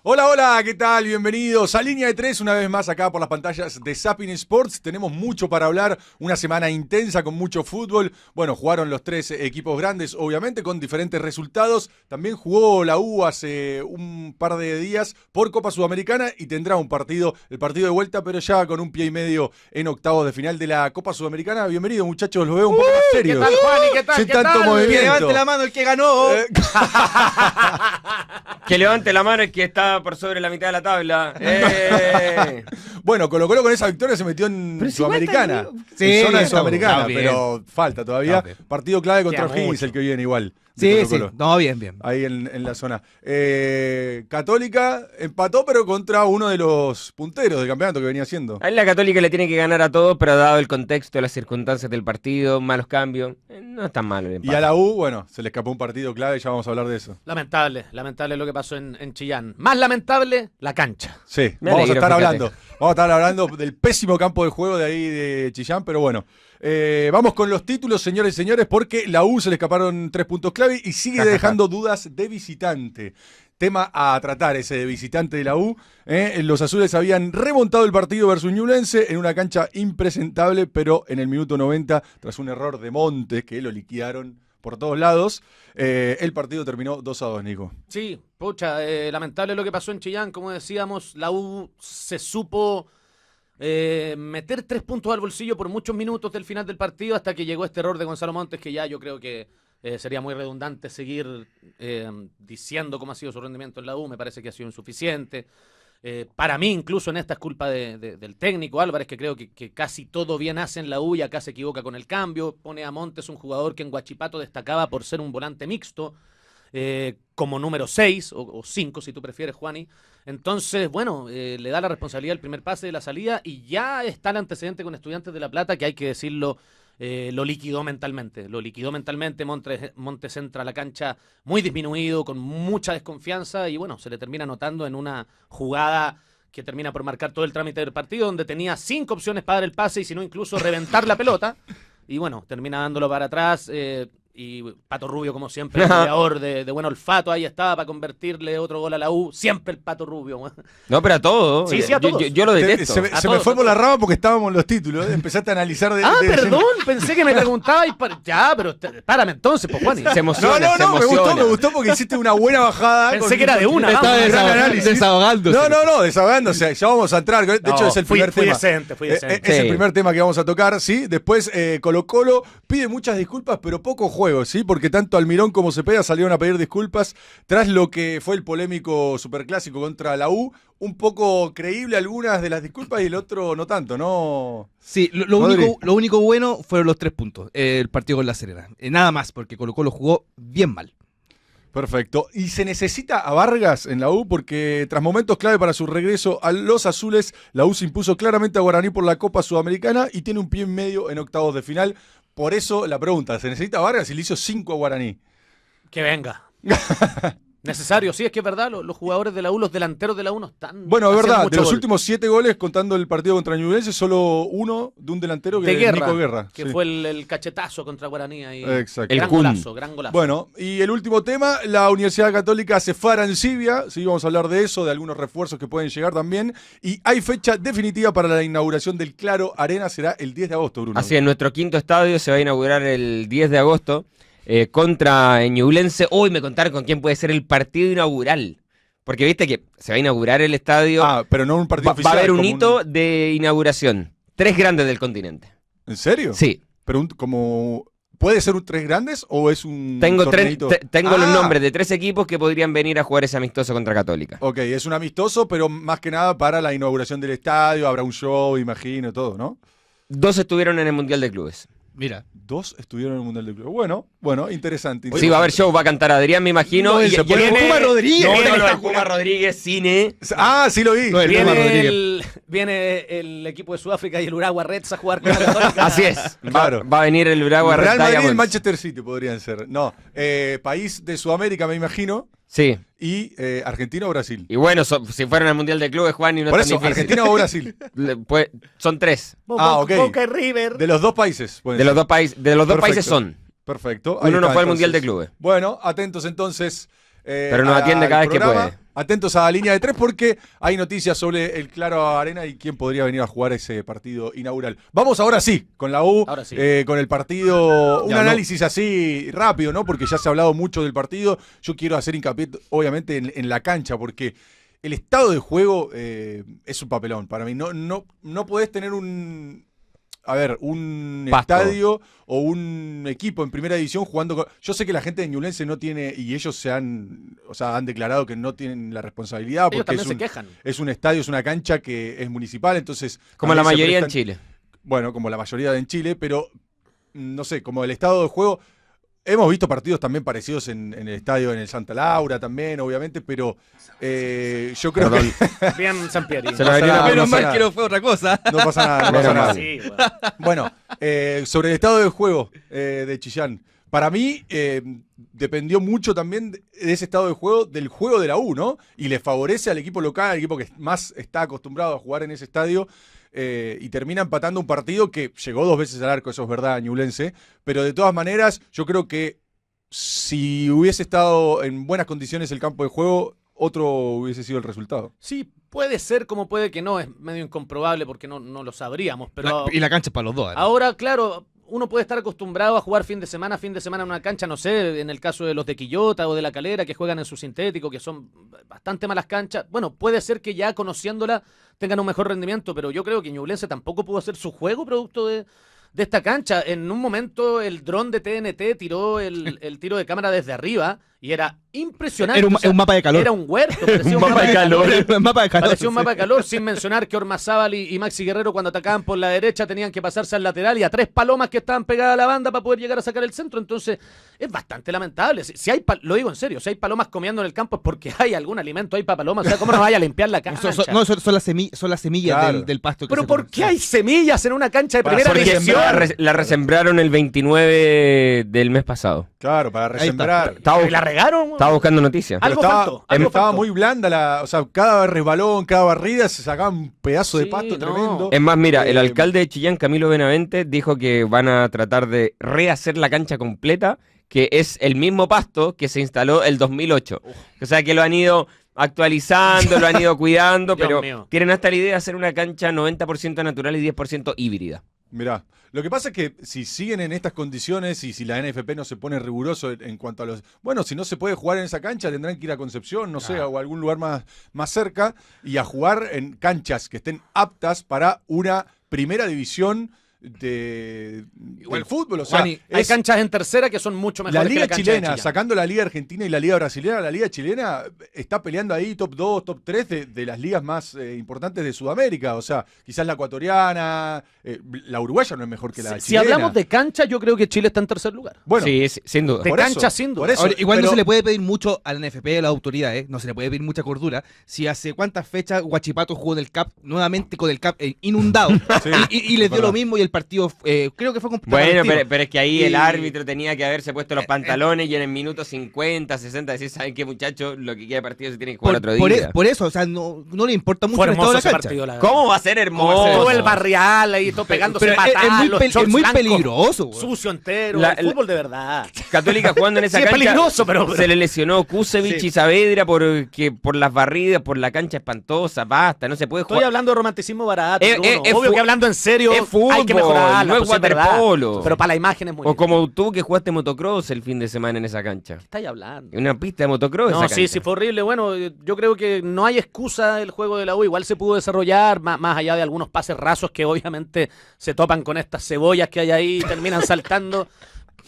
Hola, hola, ¿qué tal? Bienvenidos a Línea de Tres, una vez más acá por las pantallas de Zapping Sports. Tenemos mucho para hablar, una semana intensa con mucho fútbol. Bueno, jugaron los tres equipos grandes, obviamente, con diferentes resultados. También jugó la U hace un par de días por Copa Sudamericana y tendrá el partido de vuelta, pero ya con un pie y medio en octavos de final de la Copa Sudamericana. Bienvenidos, muchachos, los veo un poco más serios. ¿Qué tal, Juan? ¿Y qué tal? Sin ¿Qué tanto tal? movimiento. Que levante la mano el que ganó. Que levante la mano el que está por sobre la mitad de la tabla. Bueno, Colo-Colo con esa victoria se metió en Sudamericana. Sí, En zona de estamos- Sudamericana, está bien. pero falta todavía. Está bien. Partido clave contra Queda O'Higgins, mucho. el que viene igual. de Sí, sí. Colo-Colo. No, bien. Ahí en la zona. Católica empató, pero contra uno de los punteros del campeonato que venía haciendo. A la Católica le tiene que ganar a todos, pero dado el contexto, las circunstancias del partido, malos cambios, no es tan malo el Y empate. a la U, bueno, se le escapó un partido clave, ya vamos a hablar de eso. Lamentable lo que pasó en Chillán. Más lamentable, la cancha. Sí, Me vamos a alegro, estar fíjate. hablando del pésimo campo de juego de ahí de Chillán, pero bueno. Vamos con los títulos, señores y señores, porque la U se le escaparon 3 puntos clave y sigue dejando dudas de visitante. Tema a tratar ese de visitante de la U. Los azules habían remontado el partido versus Ñublense en una cancha impresentable, pero en el minuto 90, tras un error de Montes, que lo liquidaron por todos lados, el partido terminó 2-2, Nico. Sí, pucha, lamentable lo que pasó en Chillán. Como decíamos, la U se supo meter 3 puntos al bolsillo por muchos minutos del final del partido hasta que llegó este error de Gonzalo Montes, que ya yo creo que sería muy redundante seguir diciendo cómo ha sido su rendimiento en la U. Me parece que ha sido insuficiente. Para mí, incluso en esta es culpa del técnico Álvarez, que creo que casi todo bien hace en la U y acá se equivoca con el cambio. Pone a Montes, un jugador que en Huachipato destacaba por ser un volante mixto, como número 6 o 5 si tú prefieres, Juani. Entonces, bueno, le da la responsabilidad del primer pase de la salida y ya está el antecedente con Estudiantes de La Plata, que hay que decirlo, lo liquidó mentalmente. Montes entra a la cancha muy disminuido, con mucha desconfianza y bueno, se le termina anotando en una jugada que termina por marcar todo el trámite del partido, donde tenía 5 opciones para dar el pase y si no incluso reventar la pelota. Y bueno, termina dándolo para atrás. Y Pato Rubio, como siempre, el goleador de buen olfato, ahí estaba para convertirle otro gol a la U. Siempre el Pato Rubio. No, pero a todo. Sí, sí, a todos. Yo lo detesto. Se me todos, fue a por la todos. rama porque estábamos en los títulos. Empezaste a analizar de... Perdón, pensé que me preguntabas. Ya, pero párame entonces, pues, Juani. Se No, emociona, se me emociona. gustó porque hiciste una buena bajada. Pensé que era de una, Estaba vamos. desahogándose. No, desahogándose. Ya vamos a entrar. De hecho, es el primer fui tema. decente, fui decente. Es el Sí. primer tema que vamos a tocar, ¿sí? Después, Colo-Colo pide muchas disculpas, pero poco juego, ¿sí? Porque tanto Almirón como Cepeda salieron a pedir disculpas tras lo que fue el polémico superclásico contra la U. Un poco creíble algunas de las disculpas y el otro no tanto, ¿no? Sí, lo Rodri. único bueno fueron los 3 puntos. El partido con La Serena. Nada más, porque Colo-Colo jugó bien mal. Perfecto. Y se necesita a Vargas en la U porque tras momentos clave para su regreso a los azules, la U se impuso claramente a Guaraní por la Copa Sudamericana y tiene un pie y medio en octavos de final. Por eso la pregunta, ¿se necesita a Vargas y le hizo 5 a Guaraní? Que venga. Necesario, sí, es que es verdad, los jugadores de la U, los delanteros de la U no están. Bueno, es haciendo verdad, mucho de los gol. últimos 7 goles, contando el partido contra Ñublense, solo uno de un delantero que de es Guerra, Nico Guerra. que sí. fue el cachetazo contra Guaraní ahí. Exacto. El Gran Kun. golazo, gran golazo. Bueno, y el último tema, la Universidad Católica se fue a Arancibia, sí, vamos a hablar de eso, de algunos refuerzos que pueden llegar también, y hay fecha definitiva para la inauguración del Claro Arena, será el 10 de agosto, Bruno. Así es, nuestro quinto estadio se va a inaugurar el 10 de agosto contra Ñublense. Hoy me contaron con quién puede ser el partido inaugural. Porque viste que se va a inaugurar el estadio. Pero no un partido Va oficial. a haber un como hito de inauguración. 3 grandes del continente. ¿En serio? Sí. Pero como... ¿Puede ser un 3 grandes o es un Tengo torneito? tengo los nombres de 3 equipos que podrían venir a jugar ese amistoso contra Católica. Ok, es un amistoso, pero más que nada para la inauguración del estadio, habrá un show, imagino, todo, ¿no? 2 estuvieron en el Mundial de Clubes. Mira. 2 estuvieron en el Mundial de Club. Bueno, interesante. Sí, va a haber show, va a cantar Adrián, me imagino. No, y se pone viene- Puma Rodríguez. No, Viene- el Puma Rodríguez, cine. Sí lo vi. No, el Puma Viene el equipo de Sudáfrica y el Urawa Reds a jugar con la Católica. Así es. Claro. Va a venir el Bragua Real Red Madrid y el Diamonds. Manchester City podrían ser. No, país de Sudamérica, me imagino, Sí. y Argentina o Brasil. Y bueno, si fueron al Mundial de Clubes, Juan, y no Por es tan eso, difícil. Argentina o Brasil. Son 3. Ok. Boca y River. De los dos países. pueden De los ser. dos países, de los dos Perfecto. países son. Perfecto. Ahí Uno no está, fue al Mundial entonces. de Clubes. Bueno, atentos entonces Pero nos atiende cada vez que puede. Atentos a la línea de 3 porque hay noticias sobre el Claro Arena y quién podría venir a jugar ese partido inaugural. Vamos ahora sí, con la U, Ahora sí. con el partido, un Ya, análisis así rápido, ¿no? Porque ya se ha hablado mucho del partido. Yo quiero hacer hincapié, obviamente, en la cancha, porque el estado de juego es un papelón. Para mí, no podés tener un Pasto. estadio o un equipo en primera división jugando con... Yo sé que la gente de Ñublense no tiene, y ellos han declarado que no tienen la responsabilidad Ellos porque también se quejan. es un estadio, es una cancha que es municipal, entonces... Como la también se mayoría en prestan- Chile. Bueno, como la mayoría en Chile, pero no sé, como el estado de juego... Hemos visto partidos también parecidos en el estadio, en el Santa Laura también, obviamente, pero yo creo Perdón. Bien, Sampieri. Se lo abrió la Menos pasa mal nada. que no fue otra cosa. no pasa nada, no Menos pasa nada. mal. Sí, bueno. Bueno, sobre el estado de juego de Chillán. Para mí dependió mucho también de ese estado de juego, del juego de la U, ¿no? Y le favorece al equipo local, al equipo que más está acostumbrado a jugar en ese estadio, y termina empatando un partido que llegó 2 veces al arco, eso es verdad, Ñublense, pero de todas maneras yo creo que si hubiese estado en buenas condiciones el campo de juego, otro hubiese sido el resultado. Sí, puede ser como puede que no, es medio incomprobable porque no lo sabríamos, pero Y la cancha es para los dos. además. ahora, claro, uno puede estar acostumbrado a jugar fin de semana en una cancha, no sé, en el caso de los de Quillota o de La Calera, que juegan en su sintético, que son bastante malas canchas. Bueno, puede ser que ya conociéndola tengan un mejor rendimiento, pero yo creo que Ñublense tampoco pudo hacer su juego producto de esta cancha. En un momento el dron de TNT tiró el tiro de cámara desde arriba y era impresionante. Era o sea, un mapa de calor. Era un huerto, parecía Un mapa de calor. Era un mapa de calor. Parecía un sí. mapa de calor, sin mencionar que Ormazábal y Maxi Guerrero cuando atacaban por la derecha tenían que pasarse al lateral y a 3 palomas que estaban pegadas a la banda para poder llegar a sacar el centro. Entonces, es bastante lamentable. Si hay, lo digo en serio, si hay palomas comiendo en el campo es porque hay algún alimento ahí para palomas. O sea, ¿cómo nos vaya a limpiar la cancha? Son las semillas Claro. del pasto. que Pero se ¿por ponen. qué hay semillas en una cancha de Para primera hacer Porque división? la resembraron el 29 del mes pasado. Claro, para Ahí está. resembrar. ¿Y la regaron? Estaba buscando noticias. Algo faltó, Pero algo estaba faltó. muy blanda, o sea, cada resbalón, cada barrida se sacaba un pedazo de Sí, pasto no. tremendo. Es más, mira, el Eh, alcalde de Chillán, Camilo Benavente, dijo que van a tratar de rehacer la cancha completa, que es el mismo pasto que se instaló el 2008. O sea, que lo han ido actualizando, lo han ido cuidando, Dios pero mío. tienen hasta la idea de hacer una cancha 90% natural y 10% híbrida. Mirá, lo que pasa es que si siguen en estas condiciones y si la NFP no se pone riguroso en cuanto a los... Bueno, si no se puede jugar en esa cancha, tendrán que ir a Concepción, no sé, o a algún lugar más cerca y a jugar en canchas que estén aptas para una primera división del fútbol. O sea, Juani, Hay es- canchas en tercera que son mucho la mejores que liga la cancha de chilena, Chillán. sacando la liga argentina y la liga brasileña, la liga chilena está peleando ahí top 2, top 3 de las ligas más importantes de Sudamérica. O sea, quizás la ecuatoriana, la uruguaya no es mejor que la Si chilena. hablamos de cancha, yo creo que Chile está en tercer lugar. Bueno, Sí, sin duda. De por cancha, eso, sin duda. por eso. Ahora, igual pero- no se le puede pedir mucho a la NFP y a la autoridad, ¿eh? No se le puede pedir mucha cordura. Si hace cuántas fechas Huachipato jugó en el CAP, nuevamente con el CAP inundado, Sí, y les dio verdad. lo mismo y el partido, creo que fue con Bueno, pero es que ahí el Y- árbitro tenía que haberse puesto los pantalones y en el minuto 50, 60 decir, ¿saben qué, muchachos? Lo que queda de partido se tiene que jugar otro día. por eso, o sea, no le importa mucho Fue el estado hermoso de la ese cancha. partido, la verdad. ¿Cómo va a ser hermoso? Todo el barrial ahí, todo pegándose Pero patadas, los es shorts muy blancos, peligroso, güey. sucio entero, La- el fútbol de verdad. Católica jugando en esa Sí, es cancha. peligroso, pero- Se le lesionó Kusevich Sí. y Saavedra por las barridas, por la cancha espantosa, basta, no se puede Estoy jugar. hablando de romanticismo barato, Es- Bruno. es Obvio fu- que hablando en serio es fútbol, hay que mejorarla, no es pues, verdad. waterpolo. Pero para la imagen es muy O lindo. como tú que jugaste motocross el fin de semana en esa cancha. ¿Qué estáis hablando? En una pista de motocross No, esa sí, cancha. sí, fue horrible. Bueno, yo creo que no hay excusa el juego de la U. Igual se pudo desarrollar, más allá de algunos pases rasos que obviamente se topan con estas cebollas que hay ahí y terminan saltando.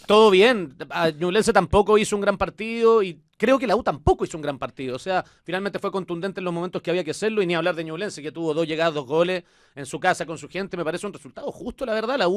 Todo bien. A Ñublense tampoco hizo un gran partido y creo que la U tampoco hizo un gran partido. O sea, finalmente fue contundente en los momentos que había que hacerlo y ni hablar de Ñublense, que tuvo 2 llegadas, 2 goles en su casa con su gente. Me parece un resultado justo, la verdad. La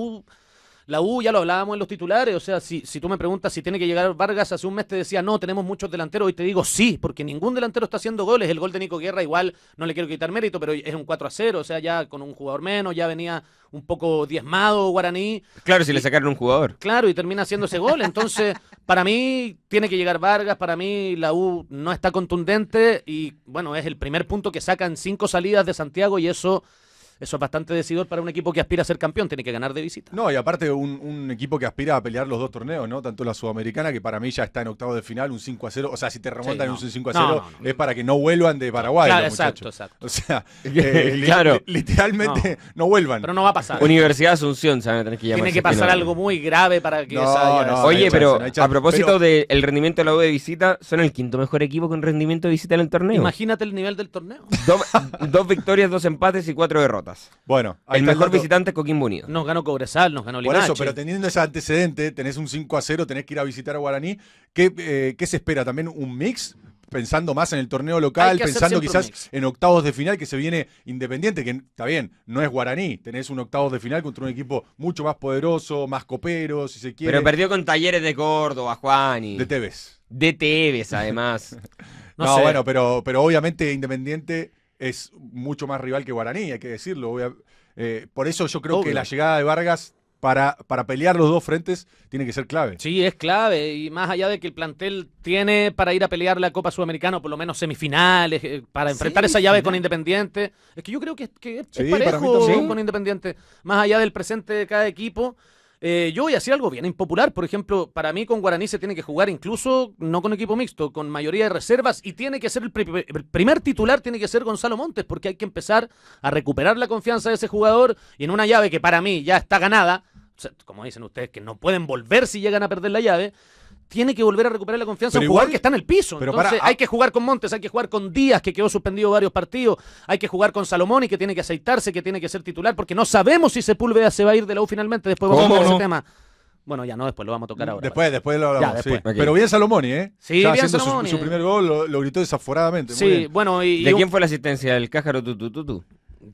U, ya lo hablábamos en los titulares, o sea, si tú me preguntas si tiene que llegar Vargas, hace un mes te decía, no, tenemos muchos delanteros, y te digo, sí, porque ningún delantero está haciendo goles. El gol de Nico Guerra igual, no le quiero quitar mérito, pero es un 4-0, o sea, ya con un jugador menos, ya venía un poco diezmado Guaraní, Claro, si le sacaron un jugador. claro, y termina haciendo ese gol. Entonces, para mí, tiene que llegar Vargas, para mí la U no está contundente, y bueno, es el primer punto que sacan 5 salidas de Santiago, y eso Eso es bastante decidor para un equipo que aspira a ser campeón, tiene que ganar de visita. No, y aparte un equipo que aspira a pelear los dos torneos, ¿no? Tanto la Sudamericana, que para mí ya está en octavos de final, un 5-0. O sea, si te remontan un 5-0, No. es para que no vuelvan de Paraguay, Claro, los muchachos. exacto. O sea, Claro. literalmente no vuelvan. Pero no va a pasar. Universidad de Asunción se van a tener que llamar. Tiene que pasar algo muy grave para que No, esa haya no, esa- Oye, hay pero chance, no hay chance. a propósito Pero- del rendimiento de la U de visita, son el quinto mejor equipo con rendimiento de visita en el torneo. Imagínate el nivel del torneo. Dos victorias, 2 empates y 4 derrotas. Bueno, ahí El está mejor dato. visitante Coquimbo Unido. Nos ganó Cobresal, nos ganó Por Limache. eso, pero teniendo ese antecedente, tenés un 5-0, tenés que ir a visitar a Guaraní. ¿Qué se espera? ¿También un mix? Pensando más en el torneo Hay local, que hacer pensando siempre un quizás mix. en octavos de final que se viene Independiente, que está bien, no es Guaraní. Tenés un octavos de final contra un equipo mucho más poderoso, más copero, si se quiere. Pero perdió con Talleres de Córdoba, Juani. De Tevez. De Tevez, además. No sé. Bueno, pero obviamente Independiente es mucho más rival que Guaraní, hay que decirlo. Por eso yo creo Obvio. que la llegada de Vargas para pelear los dos frentes tiene que ser clave. Sí, es clave. Y más allá de que el plantel tiene para ir a pelear la Copa Sudamericana, o por lo menos semifinales, para enfrentar esa llave con Independiente. Es que yo creo que es Sí, es para mí parejo también. con Independiente. Más allá del presente de cada equipo. Yo voy a decir algo bien impopular. Por ejemplo, para mí con Guaraní se tiene que jugar incluso no con equipo mixto, con mayoría de reservas, y tiene que ser el primer titular tiene que ser Gonzalo Montes, porque hay que empezar a recuperar la confianza de ese jugador, y en una llave que para mí ya está ganada, o sea, como dicen ustedes, que no pueden volver si llegan a perder la llave, tiene que volver a recuperar la confianza Pero un jugador igual- que está en el piso. pero Entonces para- hay que jugar con Montes, hay que jugar con Díaz, que quedó suspendido varios partidos, hay que jugar con Salomón y que tiene que aceitarse, que tiene que ser titular, porque no sabemos si Sepúlveda se va a ir de la U finalmente. Después vamos a ¿Cómo tocar no? ese tema. Bueno, ya no, después lo vamos a tocar ahora. Después lo hablamos. Ya, después. Sí. Ok. Pero bien Salomoni, ¿eh? Sí, Ya bien haciendo Salomoni. su primer gol, lo gritó desaforadamente. Muy Sí, bien. bueno, y ¿De quién fue la asistencia? ¿El Cájaro Tutututu?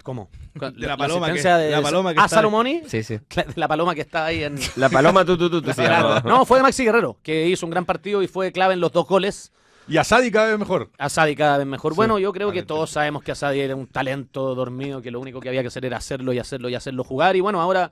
¿Cómo? De la paloma que- asistencia la paloma que ¿A está- Salomoni? Sí, sí. La paloma que está ahí en... La paloma Tutututu se Claro. llama. No, fue de Maxi Guerrero, que hizo un gran partido y fue clave en los 2 goles. Y Asadi cada vez mejor. Asadi cada vez mejor. Sí, Bueno, yo creo que talento. todos sabemos que Asadi era un talento dormido, que lo único que había que hacer era hacerlo y hacerlo y hacerlo jugar. Y bueno, ahora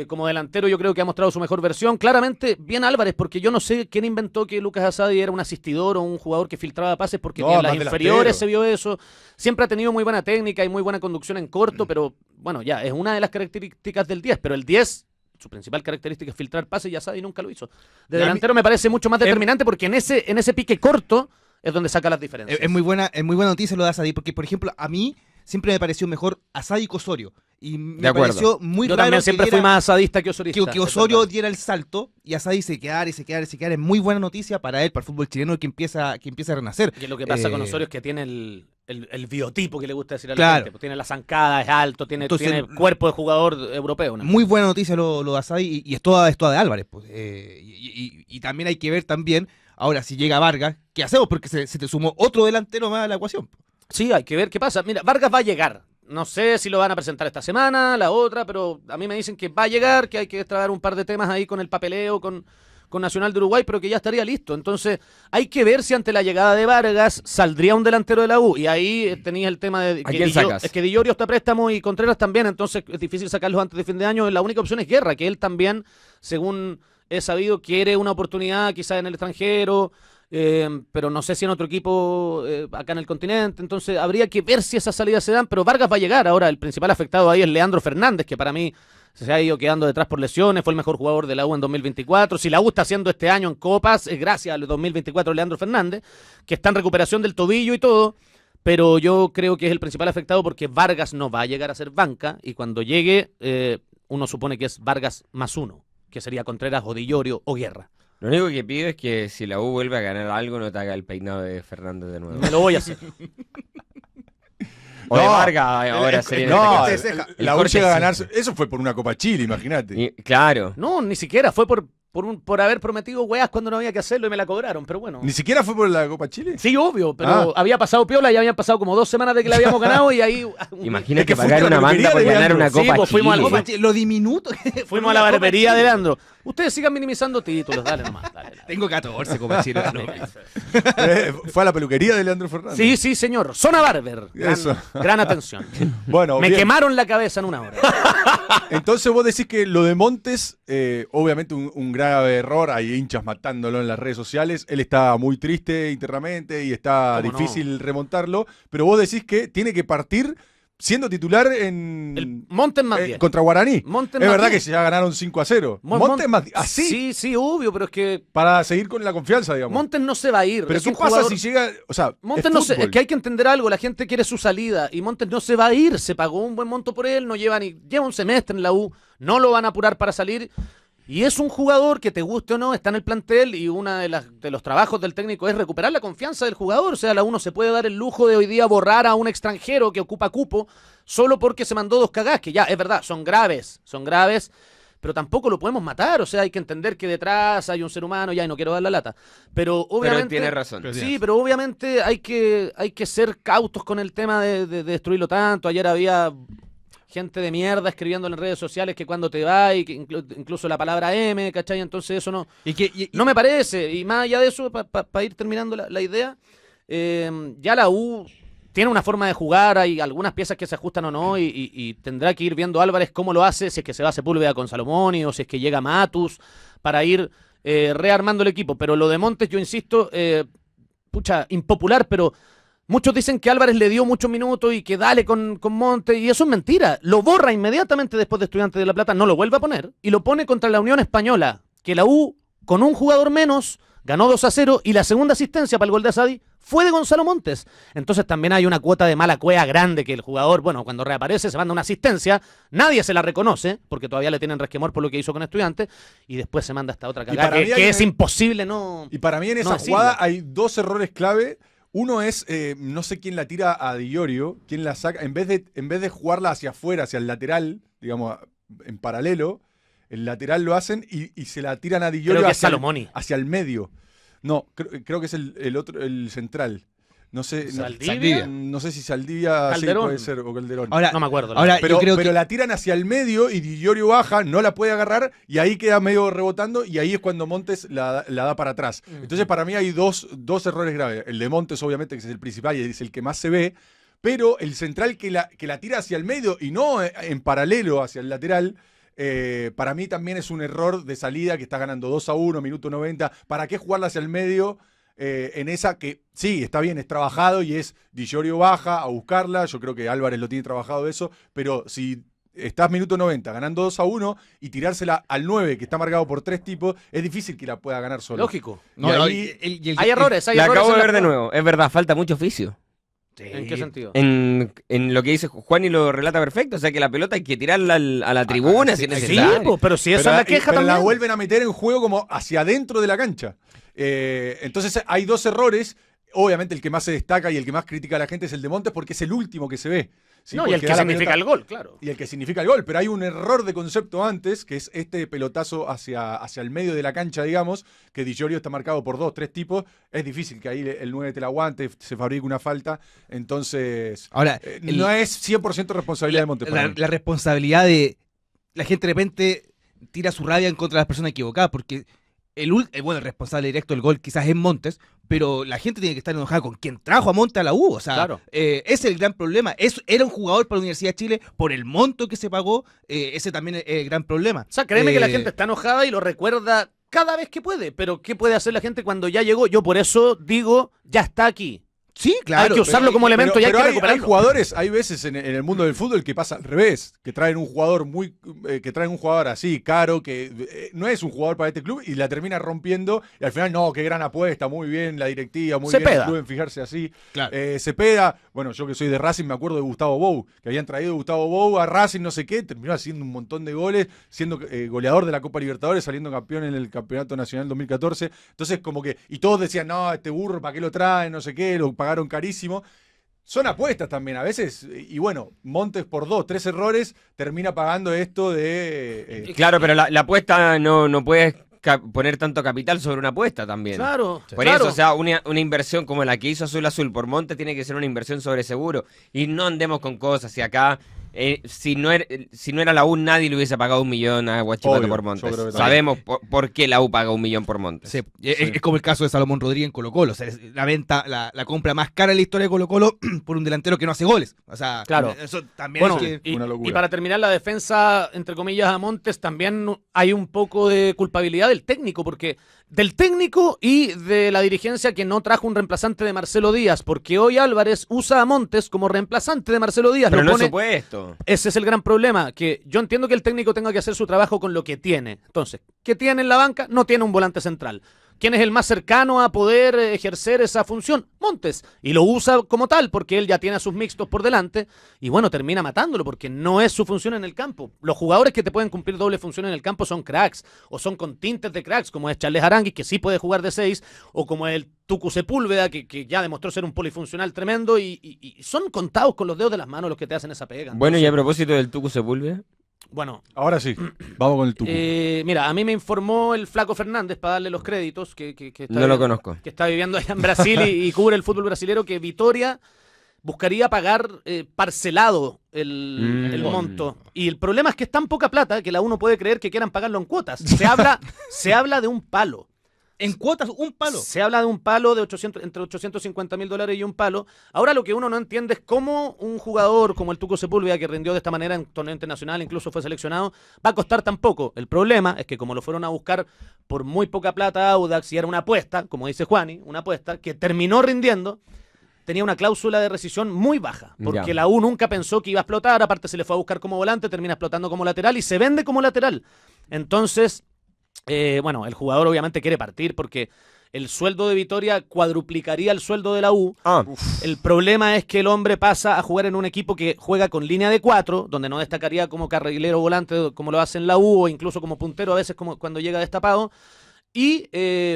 como delantero yo creo que ha mostrado su mejor versión. Claramente, bien Álvarez, porque yo no sé quién inventó que Lucas Asadi era un asistidor o un jugador que filtraba pases, porque No, ni en las más inferiores delantero. se vio eso. Siempre ha tenido muy buena técnica y muy buena conducción en corto, pero bueno, ya, es una de las características del 10, pero el 10... Su principal característica es filtrar pases y Asadi nunca lo hizo. De Y a mí- delantero me parece mucho más determinante porque en ese pique corto es donde saca las diferencias. Es muy buena noticia lo de Asadi, porque por ejemplo, a mí siempre me pareció mejor Asadi que Osorio. Y me De acuerdo. pareció muy Yo raro también que siempre diera- fui más asadista que osorista. que es Osorio verdad. diera el salto y Asadi se quedara y se quedara y se quedara. Es muy buena noticia para él, para el fútbol chileno, que empieza a renacer. Y lo que pasa con Eh, Osorio es que tiene el biotipo que le gusta decir a la Claro. gente. Pues tiene la zancada, es alto, tiene Entonces, cuerpo de jugador europeo. ¿no? Muy buena noticia lo de Asadi y es toda de Álvarez. Pues. Y también hay que ver también, ahora si llega Vargas, ¿qué hacemos? Porque se te sumó otro delantero más a la ecuación. Sí, hay que ver qué pasa. Mira, Vargas va a llegar. No sé si lo van a presentar esta semana, la otra, pero a mí me dicen que va a llegar, que hay que tratar un par de temas ahí con el papeleo, con Nacional de Uruguay, pero que ya estaría listo. Entonces, hay que ver si ante la llegada de Vargas saldría un delantero de la U. Y ahí tenías el tema de ¿A quién sacas? es que Di Llorio está a préstamo y Contreras también, entonces es difícil sacarlos antes de fin de año. La única opción es Guerra, que él también, según he sabido, quiere una oportunidad quizás en el extranjero. Pero no sé si en otro equipo acá en el continente, entonces habría que ver si esas salidas se dan, pero Vargas va a llegar. Ahora el principal afectado ahí es Leandro Fernández, que para mí se ha ido quedando detrás por lesiones, fue el mejor jugador de la U en 2024. Si la U está haciendo este año en Copas, es gracias al 2024 Leandro Fernández, que está en recuperación del tobillo y todo, pero yo creo que es el principal afectado porque Vargas no va a llegar a ser banca, y cuando llegue uno supone que es Vargas más uno, que sería Contreras o Di Llorio o Guerra. Lo único que pido es que si la U vuelve a ganar algo, no te haga el peinado de Fernández de nuevo. Me lo voy a hacer. O de No, Vargas ahora sería. en No, este caso. la U corte llega a sí. ganar. Eso fue por una Copa Chile, imagínate. Claro. No, ni siquiera fue por haber prometido weas cuando no había que hacerlo y me la cobraron, pero bueno. Ni siquiera fue por la Copa Chile. Sí, obvio, pero Ah. había pasado piola y habían pasado como 2 semanas de que la habíamos ganado y ahí Imagínate Es que pagar fuiste a una la banda peluquería por de ganar una Leandro. Copa Sí, pues fuimos al Chile. Copa Lo diminuto. fuimos a la barbería de Leandro. Ustedes sigan minimizando títulos, dale nomás, dale. Tengo 14 Copa Chile. no. Fue a la peluquería de Leandro Fernández. Sí, sí, señor. Zona Barber. Eso. Gran atención. Bueno, Me bien. quemaron la cabeza en una hora. Entonces vos decís que lo de Montes, obviamente un grave error, hay hinchas matándolo en las redes sociales, él está muy triste internamente y está ¿Cómo no? difícil remontarlo, pero vos decís que tiene que partir siendo titular en Montes más 10. contra Guaraní. Montes Es más verdad 10. que ya ganaron 5-0. Montes más 10. Así, Sí, sí, obvio, pero es que para seguir con la confianza, digamos. Montes no se va a ir. Pero es ¿qué un pasa jugador- si llega? O sea, Montes no se, fútbol. es que hay que entender algo, la gente quiere su salida y Montes no se va a ir, se pagó un buen monto por él, lleva un semestre en la U, no lo van a apurar para salir y es un jugador que te guste o no, está en el plantel y uno de los trabajos del técnico es recuperar la confianza del jugador, o sea, la U no se puede dar el lujo de hoy día borrar a un extranjero que ocupa cupo solo porque se mandó 2 cagadas, que ya, es verdad, son graves, pero tampoco lo podemos matar, o sea, hay que entender que detrás hay un ser humano, ya, y no quiero dar la lata, pero obviamente... Pero tiene razón. Sí, pero obviamente hay que ser cautos con el tema de destruirlo tanto. Ayer había gente de mierda escribiendo en las redes sociales que cuando te va y que incluso la palabra M, ¿cachai? Entonces eso no me parece. Y más allá de eso, para ir terminando la idea, ya la U tiene una forma de jugar, hay algunas piezas que se ajustan o no, y tendrá que ir viendo Álvarez cómo lo hace, si es que se va a Sepúlveda con Salomoni o si es que llega Matus, para ir rearmando el equipo. Pero lo de Montes, yo insisto, impopular, pero muchos dicen que Álvarez le dio muchos minutos y que dale con Montes, y eso es mentira. Lo borra inmediatamente después de Estudiantes de La Plata, no lo vuelve a poner, y lo pone contra la Unión Española, que la U, con un jugador menos, ganó 2-0, y la segunda asistencia para el gol de Asadi fue de Gonzalo Montes. Entonces también hay una cuota de mala cueva grande que el jugador, bueno, cuando reaparece se manda una asistencia, nadie se la reconoce, porque todavía le tienen resquemor por lo que hizo con Estudiantes, y después se manda esta otra cagada, que es imposible no... Y para mí en esa decirlo. jugada hay 2 errores clave. Uno es, no sé quién la tira a Di Iorio, quién la saca, en vez de jugarla hacia afuera, hacia el lateral, digamos, en paralelo, el lateral lo hacen y se la tiran a Di Iorio Creo que es Salomoni. hacia el medio. No, creo que es el otro, el central. No sé, ¿Saldivia? no sé si Saldivia sí, Calderón. puede ser, o Calderón. Ahora, No me acuerdo. ahora Pero, yo creo pero que la tiran hacia el medio y Di Iorio baja, no la puede agarrar y ahí queda medio rebotando y ahí es cuando Montes la da para atrás. Entonces para mí hay dos errores graves. El de Montes obviamente que es el principal y es el que más se ve, pero el central que la tira hacia el medio y no en paralelo hacia el lateral, para mí también es un error de salida que está ganando 2-1, minuto 90. ¿Para qué jugarla hacia el medio? En esa que sí, está bien, es trabajado y es Di Iorio baja a buscarla, yo creo que Álvarez lo tiene trabajado eso, pero si estás minuto 90 ganando 2-1 y tirársela al 9 que está marcado por 3 tipos, es difícil que la pueda ganar solo. Lógico. Y ahí- Hay errores, La acabo de en ver de jugada. nuevo. Es verdad, falta mucho oficio. ¿En qué sentido? En lo que dice Juan y lo relata perfecto. O sea, que la pelota hay que tirarla a la tribuna si es Sí, necesario. pero si esa pero, es la queja pero también. la vuelven a meter en juego como hacia adentro de la cancha. Entonces hay 2 errores. Obviamente el que más se destaca y el que más critica a la gente es el de Montes porque es el último que se ve. ¿sí? No, y el Porque que da la significa pelota- el gol, claro. Y el que significa el gol, pero hay un error de concepto antes, que es este pelotazo hacia el medio de la cancha, digamos, que Di Iorio está marcado por 2, 3 tipos, es difícil que ahí el 9 te la aguante, se fabrique una falta, entonces ahora, no es 100% responsabilidad de Montes. para mí. la responsabilidad de la gente de repente tira su rabia en contra de las personas equivocadas, porque el responsable directo del gol quizás es Montes, pero la gente tiene que estar enojada con quien trajo a Montes a la U. O sea, Claro. ese es el gran problema. Era un jugador para la Universidad de Chile por el monto que se pagó. Ese también es el gran problema. O sea, créeme que la gente está enojada y lo recuerda cada vez que puede, pero ¿qué puede hacer la gente cuando ya llegó? Yo por eso digo, ya está aquí. Sí, claro. Hay que usarlo como elemento y hay que hay recuperarlo. jugadores, hay veces en el mundo del fútbol que pasa al revés, que traen un jugador así, caro, que no es un jugador para este club y la termina rompiendo y al final, no, qué gran apuesta, muy bien la directiva, muy bien Cepeda. el club en fijarse así. Claro. Cepeda, bueno, yo que soy de Racing me acuerdo de Gustavo Bou, que habían traído a Gustavo Bou a Racing, no sé qué, terminó haciendo un montón de goles, siendo goleador de la Copa Libertadores, saliendo campeón en el Campeonato Nacional 2014. Entonces, como que, y todos decían, no, este burro, ¿para qué lo traen? No sé qué, lo pagaron carísimo. Son apuestas también a veces, y bueno, Montes por 2, 3 errores termina pagando esto de... Claro, pero la apuesta no puedes poner tanto capital sobre una apuesta también. Claro. Por claro. eso, o sea, una inversión como la que hizo Azul Azul por Montes tiene que ser una inversión sobre seguro. Y no andemos con cosas. Y acá, si no era la U, nadie le hubiese pagado 1 millón a Huachipato Obvio, por yo Montes. creo que Sabemos por qué la U paga 1 millón por Montes. Sí, es como el caso de Salomón Rodríguez en Colo-Colo. O sea, es la compra más cara en la historia de Colo-Colo por un delantero que no hace goles. O sea, Claro. eso también Bueno, es que... y, una locura. y para terminar la defensa, entre comillas, a Montes, también hay un poco de culpabilidad del técnico, porque del técnico y de la dirigencia que no trajo un reemplazante de Marcelo Díaz, porque hoy Álvarez usa a Montes como reemplazante de Marcelo Díaz. Pero lo no pone- es supuesto. Ese es el gran problema, que yo entiendo que el técnico tenga que hacer su trabajo con lo que tiene. Entonces, ¿qué tiene en la banca? No tiene un volante central. ¿Quién es el más cercano a poder ejercer esa función? Montes. Y lo usa como tal, porque él ya tiene a sus mixtos por delante. Y bueno, termina matándolo, porque no es su función en el campo. Los jugadores que te pueden cumplir doble función en el campo son cracks, o son con tintes de cracks, como es Charles Aranguis, que sí puede jugar de 6, o como el Tucu Sepúlveda, que ya demostró ser un polifuncional tremendo, y son contados con los dedos de las manos los que te hacen esa pega. Bueno, y a Entonces, propósito del Tucu Sepúlveda, bueno, Ahora sí, vamos con el tucu. mira, a mí me informó el Flaco Fernández, para darle los créditos, que está, no lo conozco. que está viviendo allá en Brasil y cubre el fútbol brasilero, que Vitória buscaría pagar parcelado el monto. Y el problema es que es tan poca plata que la uno puede creer que quieran pagarlo en cuotas. Se habla de un palo. En cuotas, un palo. Se habla de un palo de entre $850.000 y un palo. Ahora lo que uno no entiende es cómo un jugador como el Tuco Sepúlveda, que rindió de esta manera en torneo internacional, incluso fue seleccionado, va a costar tan poco. El problema es que como lo fueron a buscar por muy poca plata a Audax y era una apuesta, como dice Juani, una apuesta que terminó rindiendo, tenía una cláusula de rescisión muy baja, porque Ya. la U nunca pensó que iba a explotar, aparte se le fue a buscar como volante, termina explotando como lateral y se vende como lateral. Entonces, bueno, el jugador obviamente quiere partir porque el sueldo de Vitória cuadruplicaría el sueldo de la U. Ah, El problema es que el hombre pasa a jugar en un equipo que juega con línea de 4, donde no destacaría como carrilero volante como lo hace en la U, o incluso como puntero a veces como cuando llega destapado. Y,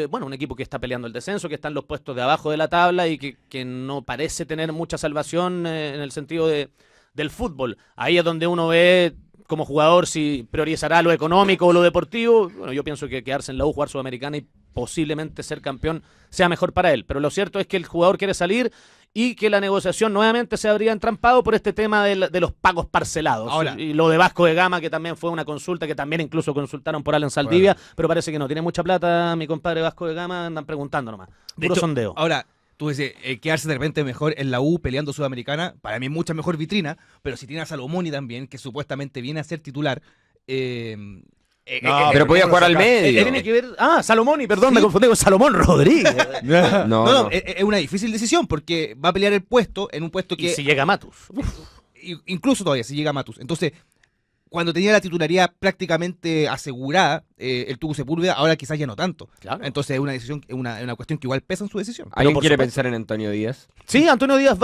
bueno, un equipo que está peleando el descenso, que está en los puestos de abajo de la tabla y que no parece tener mucha salvación en el sentido del fútbol. Ahí es donde uno ve como jugador si priorizará lo económico o lo deportivo. Bueno, yo pienso que quedarse en la U, jugar Sudamericana y posiblemente ser campeón sea mejor para él. Pero lo cierto es que el jugador quiere salir y que la negociación nuevamente se habría entrampado por este tema de los pagos parcelados. Ahora. Y lo de Vasco de Gama, que también fue una consulta, que también incluso consultaron por Alan Saldivia, pero parece que no tiene mucha plata mi compadre Vasco de Gama, andan preguntando nomás. De Puro hecho, sondeo. Ahora, tú dices, quedarse de repente mejor en la U peleando Sudamericana, para mí es mucha mejor vitrina, pero si tiene a Salomoni también, que supuestamente viene a ser titular, pero podía jugar al medio. Tiene que ver. Salomoni, perdón, me confundí con Salomón Rodríguez. No, no, no. es una difícil decisión porque va a pelear el puesto en un puesto Y que si llega Matus. incluso todavía si llega Matus. Entonces, cuando tenía la titularidad prácticamente asegurada, el Tucu Sepúlveda, ahora quizás ya no tanto. Claro. Entonces es una decisión, una cuestión que igual pesa en su decisión. ¿Alguien por quiere supuesto. pensar en Antonio Díaz? Sí, Antonio Díaz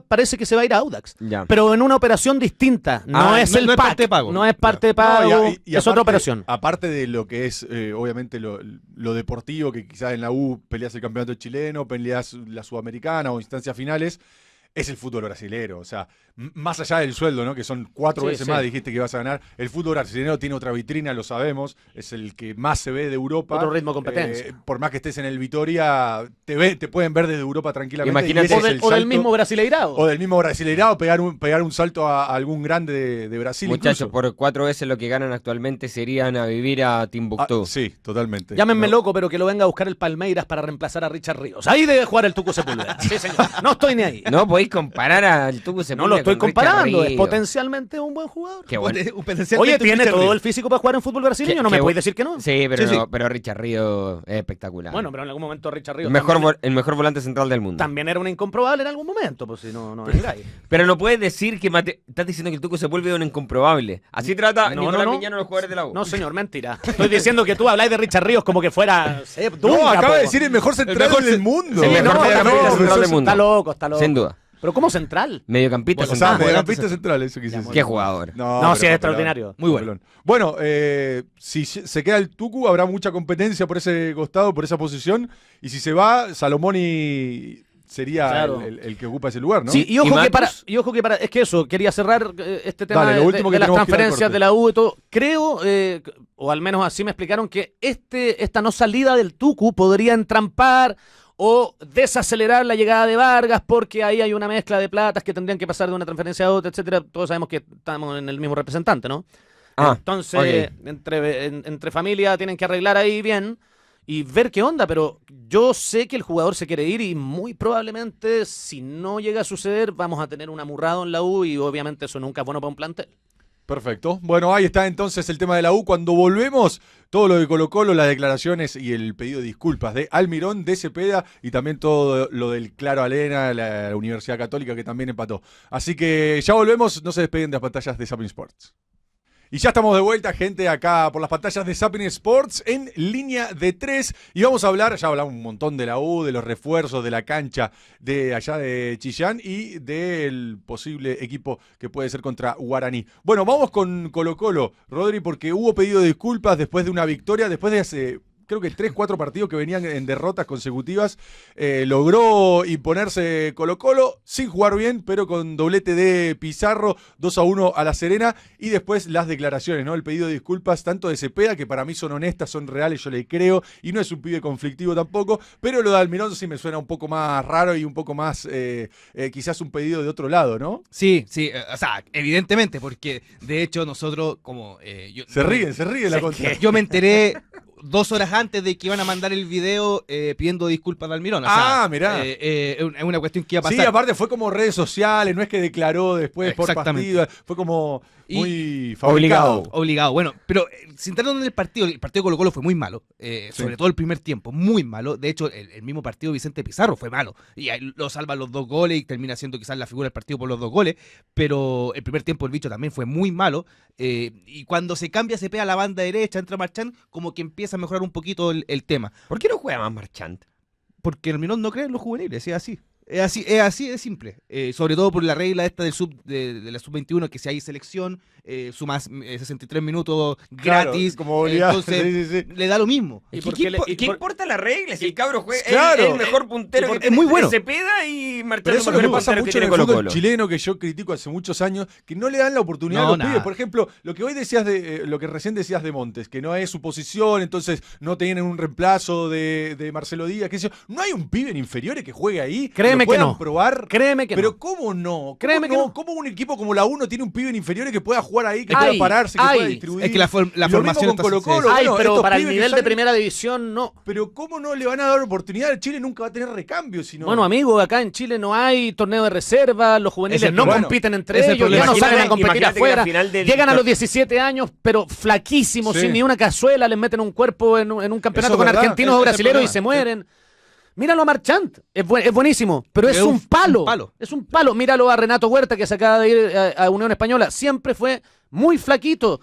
parece que se va a ir a Audax. Ya. Pero en una operación distinta. No es el no es pack, parte de pago. No es parte de No, pago. y es otra aparte- operación. Aparte de lo que es, obviamente, lo deportivo, que quizás en la U peleas el campeonato chileno, peleas la sudamericana o instancias finales, es el fútbol brasilero. O sea, más allá del sueldo, ¿no? Que son 4 Sí, veces sí. más, dijiste que vas a ganar. El fútbol brasilero tiene otra vitrina, lo sabemos. Es el que más se ve de Europa. Otro ritmo de competencia. Por más que estés en el Vitoria, te pueden ver desde Europa tranquilamente. Imagínate- y ese O es del, el o del salto- mismo Brasileirao. O del mismo Brasileirao, pegar un salto a algún grande de Brasil. Muchachos, incluso. por 4 veces lo que ganan actualmente se irían a vivir a Timbuktu. Ah, sí, totalmente. Llámenme No. loco, pero que lo venga a buscar el Palmeiras para reemplazar a Richard Ríos. Ahí debe jugar el Tucu Sepúlveda. Sí, señor. No estoy ni ahí. No podéis comparar al Tucu No Sepúlveda lo estoy con Richard comparando. Es Ríos. potencialmente un buen jugador. Qué bueno. Oye, tiene todo el físico para jugar en fútbol brasileño. No me qué puedes bu- decir que no. Sí, pero, Sí, no, sí. pero Richard Ríos es espectacular. Bueno, pero en algún momento Richard Ríos el mejor, también, el mejor volante central del mundo. también era un incomprobable en algún momento. Pues si no vengáis. Pero no puedes decir que estás diciendo que el Tucu Sepúlveda es un incomprobable. Así trata Nicolás Miñano a los jugadores de la U. No, señor, mentira. Estoy diciendo que tú habláis de Richard Ríos como que fuera. No, acaba de decir el mejor central mejor del mundo. el mejor mediocampista no, central del mundo. Está loco, está loco. Sin duda. Pero ¿cómo central? Mediocampista O sea, central. mediocampista central, eso quise decir. Qué jugador. No, pero sí, es papelón. extraordinario. Muy bueno. Papelón. Bueno, si se queda el Tucu, habrá mucha competencia por ese costado, por esa posición. Y si se va, Salomoni sería Claro. el que ocupa ese lugar, ¿no? Sí, y ojo, ¿Y que para, Matus? es que eso, quería cerrar este tema Dale, lo último que de las tenemos que ir al transferencias corte. de la U y todo. Creo, o al menos así me explicaron, que esta no salida del Tucu podría entrampar o desacelerar la llegada de Vargas, porque ahí hay una mezcla de platas que tendrían que pasar de una transferencia a otra, etcétera. Todos sabemos que estamos en el mismo representante, ¿no? Ah, Entonces, ok. entre familia tienen que arreglar ahí bien y ver qué onda, pero yo sé que el jugador se quiere ir y muy probablemente, si no llega a suceder, vamos a tener un amurrado en la U y obviamente eso nunca es bueno para un plantel. Perfecto. Bueno, ahí está entonces el tema de la U. Cuando volvemos, todo lo de Colo-Colo, las declaraciones y el pedido de disculpas de Almirón, de Cepeda y también todo lo del Claro Alena, la Universidad Católica que también empató. Así que ya volvemos, no se despeguen de las pantallas de Zapping Sports. Y ya estamos de vuelta, gente, acá por las pantallas de Zapping Sports en línea de 3. Y vamos a hablar, ya hablamos un montón de la U, de los refuerzos, de la cancha de allá de Chillán y del posible equipo que puede ser contra Guaraní. Bueno, vamos con Colo-Colo, Rodri, porque hubo pedido de disculpas después de una victoria, después de hace... creo que 3-4 partidos que venían en derrotas consecutivas, logró imponerse Colo-Colo sin jugar bien, pero con doblete de Pizarro, 2-1 a La Serena, y después las declaraciones, ¿no? El pedido de disculpas tanto de Cepeda, que para mí son honestas, son reales, yo le creo, y no es un pibe conflictivo tampoco, pero lo de Almirón sí me suena un poco más raro y un poco más, quizás un pedido de otro lado, ¿no? Sí, o sea, evidentemente, porque de hecho nosotros como... Se ríe la contra. Yo me enteré 2 horas antes de que iban a mandar el video pidiendo disculpas de Almirón. O sea, mirá. Es una cuestión que iba a pasar. Sí, aparte fue como redes sociales, no es que declaró después por Exactamente. partido, fue como muy fabricado. Obligado. Bueno, pero centrándonos en el partido de Colo-Colo fue muy malo, sobre todo el primer tiempo, muy malo. De hecho, el mismo partido Vicente Pizarro fue malo. Y ahí lo salvan los 2 goles y termina siendo quizás la figura del partido por los 2 goles. Pero el primer tiempo el bicho también fue muy malo. Y cuando se cambia, se pega a la banda derecha, entra Marchand, como que empieza a mejorar un poquito el tema. ¿Por qué no juega más Marchand? Porque Almirón no cree en los juveniles, es así. Es así de simple. Sobre todo por la regla esta de la sub-21, que si hay selección, sumas 63 minutos gratis. Claro, como obligado. Entonces, sí. le da lo mismo. ¿Qué importa la regla? Si el cabro juega, Claro. es el mejor puntero que Es tiene muy bueno. Cepeda y Marchand. Pero eso es lo que pasa mucho en el fútbol Colo-Colo. chileno, que yo critico hace muchos años, que no le dan la oportunidad a los nada. pibes. Por ejemplo, lo que hoy decías lo que recién decías de Montes, que no es su posición, entonces no tienen un reemplazo de Marcelo Díaz, qué sé yo. No hay un pibe en inferiores que juegue ahí. Créeme lo puedan que no. probar. Créeme que Pero no. ¿cómo no? Créeme que no. ¿Cómo un equipo como la 1 tiene un pibe en inferiores que pueda jugar ahí, que pueda pararse, que pueda distribuir? Es que la Y lo formación mismo con está- Colo-Colo. Ay, Bueno, pero estos para el pibes que nivel de salen- primera división, no. Pero ¿cómo no le van a dar oportunidad? El Chile nunca va a tener recambio, sino... Bueno, amigo, acá en Chile no hay torneo de reserva, los juveniles Es el no problema. compiten entre Es el ellos, ya problema. no salen a Imagínate- competir imagínate que la afuera. final del- Llegan a los 17 años, pero flaquísimos, Sí. sin ni una cazuela, les meten un cuerpo en un campeonato Eso es con verdad, argentinos o ese es el brasileños y problema. se mueren. Míralo a Marchand, es buenísimo, pero es Es un un palo. palo. Es un palo. Míralo a Renato Huerta, que se acaba de ir a Unión Española. Siempre fue muy flaquito.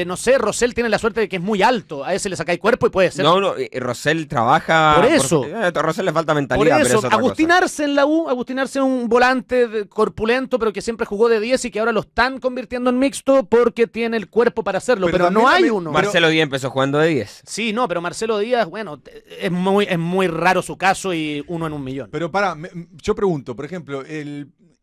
No sé, Rosell tiene la suerte de que es muy alto. A ese le sacáis cuerpo y puede ser. No, Rosell trabaja... Por eso. A Rosell le falta Por mentalidad, pero eso, es otra Agustín cosa. Arce en la U, Agustín Arce es un volante corpulento, pero que siempre jugó de 10 y que ahora lo están convirtiendo en mixto porque tiene el cuerpo para hacerlo, Pero pero no también hay a mí- uno. Marcelo Díaz empezó jugando de 10. Sí, no, pero Marcelo Díaz, bueno, es muy raro su caso y 1 en 1.000.000. Pero yo pregunto, por ejemplo,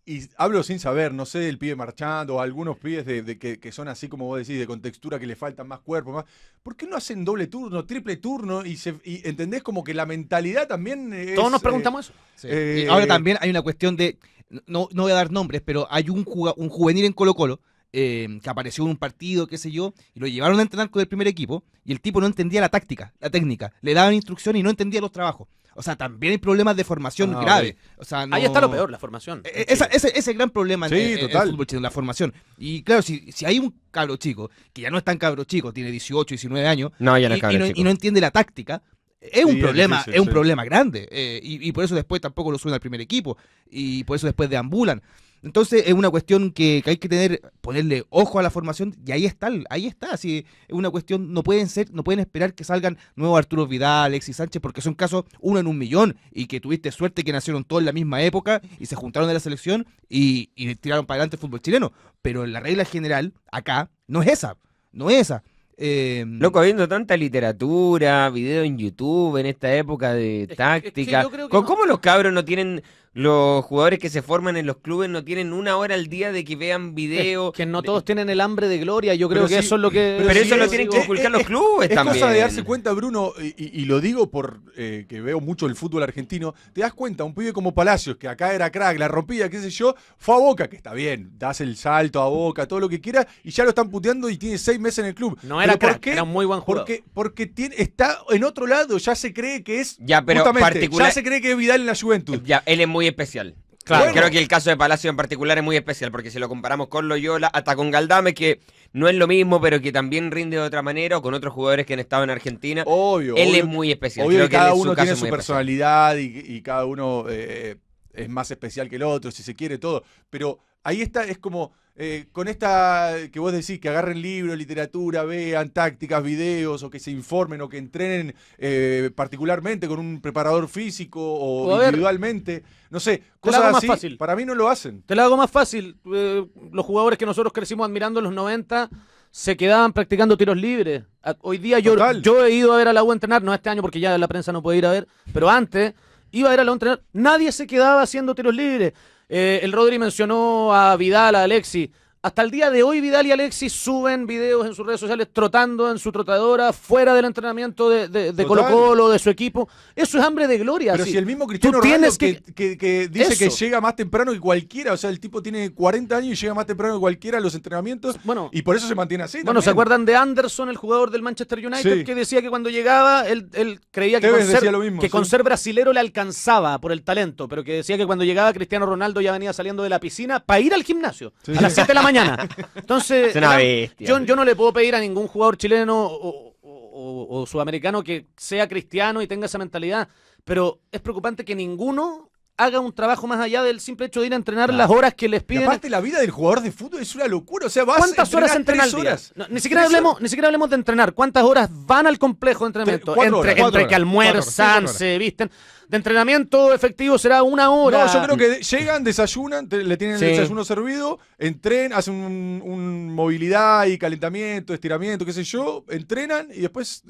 y hablo sin saber, no sé, del pibe marchando, o algunos pibes que son así como vos decís, de contextura, que le faltan más cuerpo, más. ¿Por qué no hacen doble turno, triple turno? Y entendés como que la mentalidad también es... Todos nos preguntamos eso. Sí. Eh, Y ahora también hay una cuestión de, no voy a dar nombres, pero hay un juvenil en Colo-Colo que apareció en un partido, qué sé yo, y lo llevaron a entrenar con el primer equipo, y el tipo no entendía la técnica, le daban instrucciones y no entendía los trabajos. O sea, también hay problemas de formación graves. O sea, Ahí está lo peor, la formación. Ese es el gran problema Sí, en el total. fútbol chileno, la formación. Y claro, si hay un cabro chico, que ya no es tan cabro chico, tiene 18, 19 años, No, ya no es y, cabro y no, chico. y no entiende la táctica, es un Sí, es problema, difícil, es un sí. problema grande. Y por eso después tampoco lo suben al primer equipo. Y por eso después deambulan. Entonces es una cuestión que hay que ponerle ojo a la formación, y ahí está. Sí, es una cuestión, no pueden esperar que salgan nuevos Arturo Vidal, Alexis Sánchez, porque son casos 1 en 1.000.000, y que tuviste suerte que nacieron todos en la misma época y se juntaron de la selección y tiraron para adelante el fútbol chileno. Pero la regla general acá no es esa. Loco, habiendo tanta literatura, video en YouTube en esta época de que táctica. yo creo que no. ¿Cómo los cabros no tienen, los jugadores que se forman en los clubes no tienen 1 hora al día de que vean video? Que no todos tienen el hambre de gloria, yo creo Pero que sí, eso es lo que... Pero sí eso lo es- tienen que inculcar los clubes Es también. cosa de darse cuenta, Bruno, y lo digo por que veo mucho el fútbol argentino, te das cuenta, un pibe como Palacios, que acá era crack, la rompía, qué sé yo, fue a Boca, que está bien, das el salto a Boca, todo lo que quiera, y ya lo están puteando y tiene 6 meses en el club. No era ¿Pero por crack, qué? era un muy buen jugador. Porque está en otro lado, ya se cree que es... Ya, pero justamente, particular- ya se cree que es Vidal en la Juventud. Ya, él es muy especial. Claro, Bueno. creo que el caso de Palacio en particular es muy especial, porque si lo comparamos con Loyola, hasta con Galdame, que no es lo mismo, pero que también rinde de otra manera, o con otros jugadores que han estado en Argentina, Obvio. él obvio es muy especial. Obvio Creo que que cada él, uno caso tiene es su muy especial. personalidad y cada uno es más especial que el otro, si se quiere, todo. Pero ahí está, es como con esta que vos decís, que agarren libros, literatura, vean tácticas, videos, o que se informen, o que entrenen particularmente con un preparador físico O o a ver, individualmente. No sé, te la cosas hago más así, fácil. para mí no lo hacen. Te la hago más fácil. Los jugadores que nosotros crecimos admirando en los 90 se quedaban practicando tiros libres. Hoy día Total. yo he ido a ver a la U entrenar, no este año porque ya la prensa no puede ir a ver, pero antes iba a ver a la U entrenar. Nadie se quedaba haciendo tiros libres. El Rodri mencionó a Vidal, a Alexis. Hasta el día de hoy Vidal y Alexis suben videos en sus redes sociales trotando en su trotadora, fuera del entrenamiento de Total. Colo-Colo, de su equipo. Eso es hambre de gloria. Pero sí. si el mismo Cristiano Tú tienes Ronaldo que dice que Eso. llega más temprano que cualquiera, o sea, el tipo tiene 40 años y llega más temprano que cualquiera a los entrenamientos, Bueno, y por eso se mantiene así. Bueno, ¿se también. acuerdan de Anderson, el jugador del Manchester United, Sí. que decía que cuando llegaba, él creía que, Tevez decía lo mismo, que sí. con ser brasilero le alcanzaba por el talento, pero que decía que cuando llegaba Cristiano Ronaldo ya venía saliendo de la piscina para ir al gimnasio Sí. a las 7 de la mañana. Entonces, Es una bestia. yo no le puedo pedir a ningún jugador chileno o sudamericano que sea cristiano y tenga esa mentalidad, pero es preocupante que ninguno haga un trabajo más allá del simple hecho de ir a entrenar las horas que les Y piden. aparte la vida del jugador de fútbol es una locura, o sea, vas ¿Cuántas horas a entrena entrenar al día? 3 horas. No, ni siquiera hablemos de entrenar. ¿Cuántas horas van al complejo de entrenamiento? 4 horas. Entre 4 que horas. almuerzan, 4 horas. se visten. De entrenamiento efectivo será 1 hora. No, yo creo que llegan, desayunan, le tienen Sí. el desayuno servido, entrenan, hacen un movilidad y calentamiento, estiramiento, qué sé yo, entrenan y después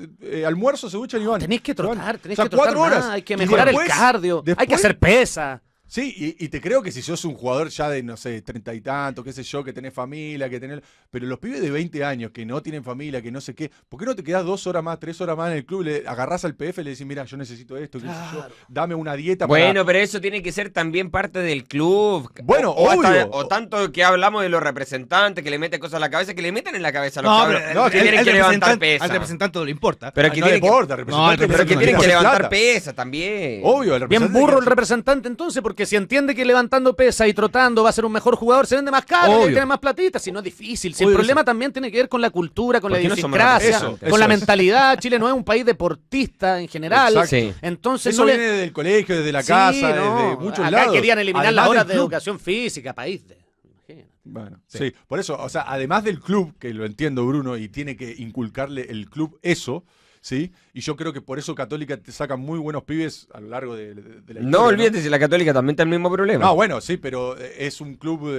almuerzo, se duchan y van. Tenés que Se van. trotar, tenés O sea, que trotar 4 horas. más, hay que Y mejorar después- el cardio, hay que después- hacer pesa. Sí, y te creo que si sos un jugador ya de, no sé, 30 y tanto, qué sé yo, que tenés familia, que tenés... Pero los pibes de 20 años que no tienen familia, que no sé qué, ¿por qué no te quedás 2 horas más, 3 horas más en el club, le agarrás al PF y le decís, mira, yo necesito esto, qué sé yo, Claro. dame una dieta Bueno, pero eso tiene que ser también parte del club. Bueno, hasta- obvio. o tanto que hablamos de los representantes que le meten cosas a la cabeza, que le meten en la cabeza a los No, cabros, pero que tienen que levantar pesa. al representante no le importa. Pero para... que No tienen le importa, que, representante, pero pero que no tienen que hace levantar plata. pesa también. Obvio, el Bien representante burro el que- representante entonces, porque si entiende que levantando pesa y trotando va a ser un mejor jugador, se vende más caro, Obvio. tiene más platita, si no es difícil. Si el Obvio, problema también tiene que ver con la cultura, con la ¿Por qué no somos idiosincrasia, representantes? con la Eso es. mentalidad. Chile no es un país deportista en general. Exacto. Sí. Entonces Eso no le- viene del colegio, desde la Sí, casa, no. desde muchos Acá lados. querían eliminar Además las horas del de club. educación física, país de... imagínate. Bueno, sí. Por eso, o sea, además del club, que lo entiendo Bruno, y tiene que inculcarle el club eso, ¿sí? Y yo creo que por eso Católica te saca muy buenos pibes a lo largo de la historia. No olvídate si la Católica también está el mismo problema. No, bueno, sí, pero es un club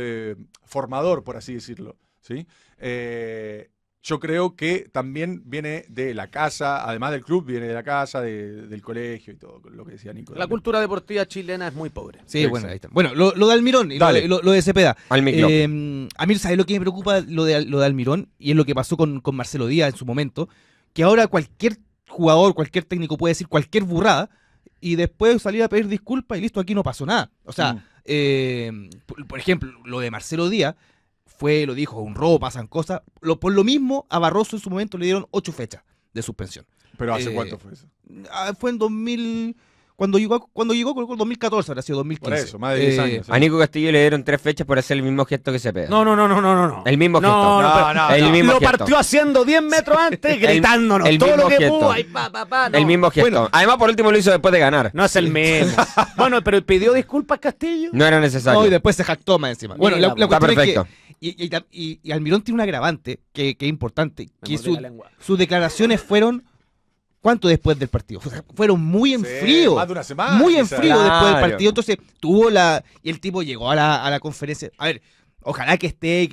formador, por así decirlo, ¿sí? Yo creo que también viene de la casa, además del club, viene de la casa, del colegio y todo lo que decía Nico. La cultura deportiva chilena es muy pobre. Sí, Exacto. bueno, ahí está. Bueno, lo de Almirón y Dale. lo de Cepeda. Al micro. A mí, ¿sabes lo que me preocupa lo de Almirón? Y es lo que pasó con Marcelo Díaz en su momento, que ahora cualquier jugador, cualquier técnico puede decir cualquier burrada y después salir a pedir disculpas y listo, aquí no pasó nada. O sea, por ejemplo, lo de Marcelo Díaz lo dijo, un robo, pasan cosas. Por lo mismo, a Barroso en su momento le dieron 8 fechas de suspensión. Pero ¿hace eh, cuánto fue eso? Fue en 2000... Cuando llegó con 2014, habrá sido 2015. Por eso, más de 10 años. A Nico Castillo le dieron 3 fechas por hacer el mismo gesto que Cepeda. No. El mismo gesto. No, No, no, el no. mismo Lo gesto. partió haciendo 10 metros antes, gritándonos el todo mismo lo que gesto. pudo. Ay, pa, no. El mismo gesto. Bueno. Además, por último lo hizo después de ganar. No es el mismo. Bueno, pero pidió disculpas Castillo. No era necesario. No, y después se jactó más encima. Bueno, Mira, la está cuestión es que perfecto. y Almirón tiene un agravante que es importante, Me que mordí la lengua. sus declaraciones fueron ¿cuánto después del partido? O sea, fueron muy en Sí, frío. más de una semana, Muy en quizás. frío después del Claro. partido. Entonces, y el tipo llegó a la conferencia. A ver, ojalá que esté,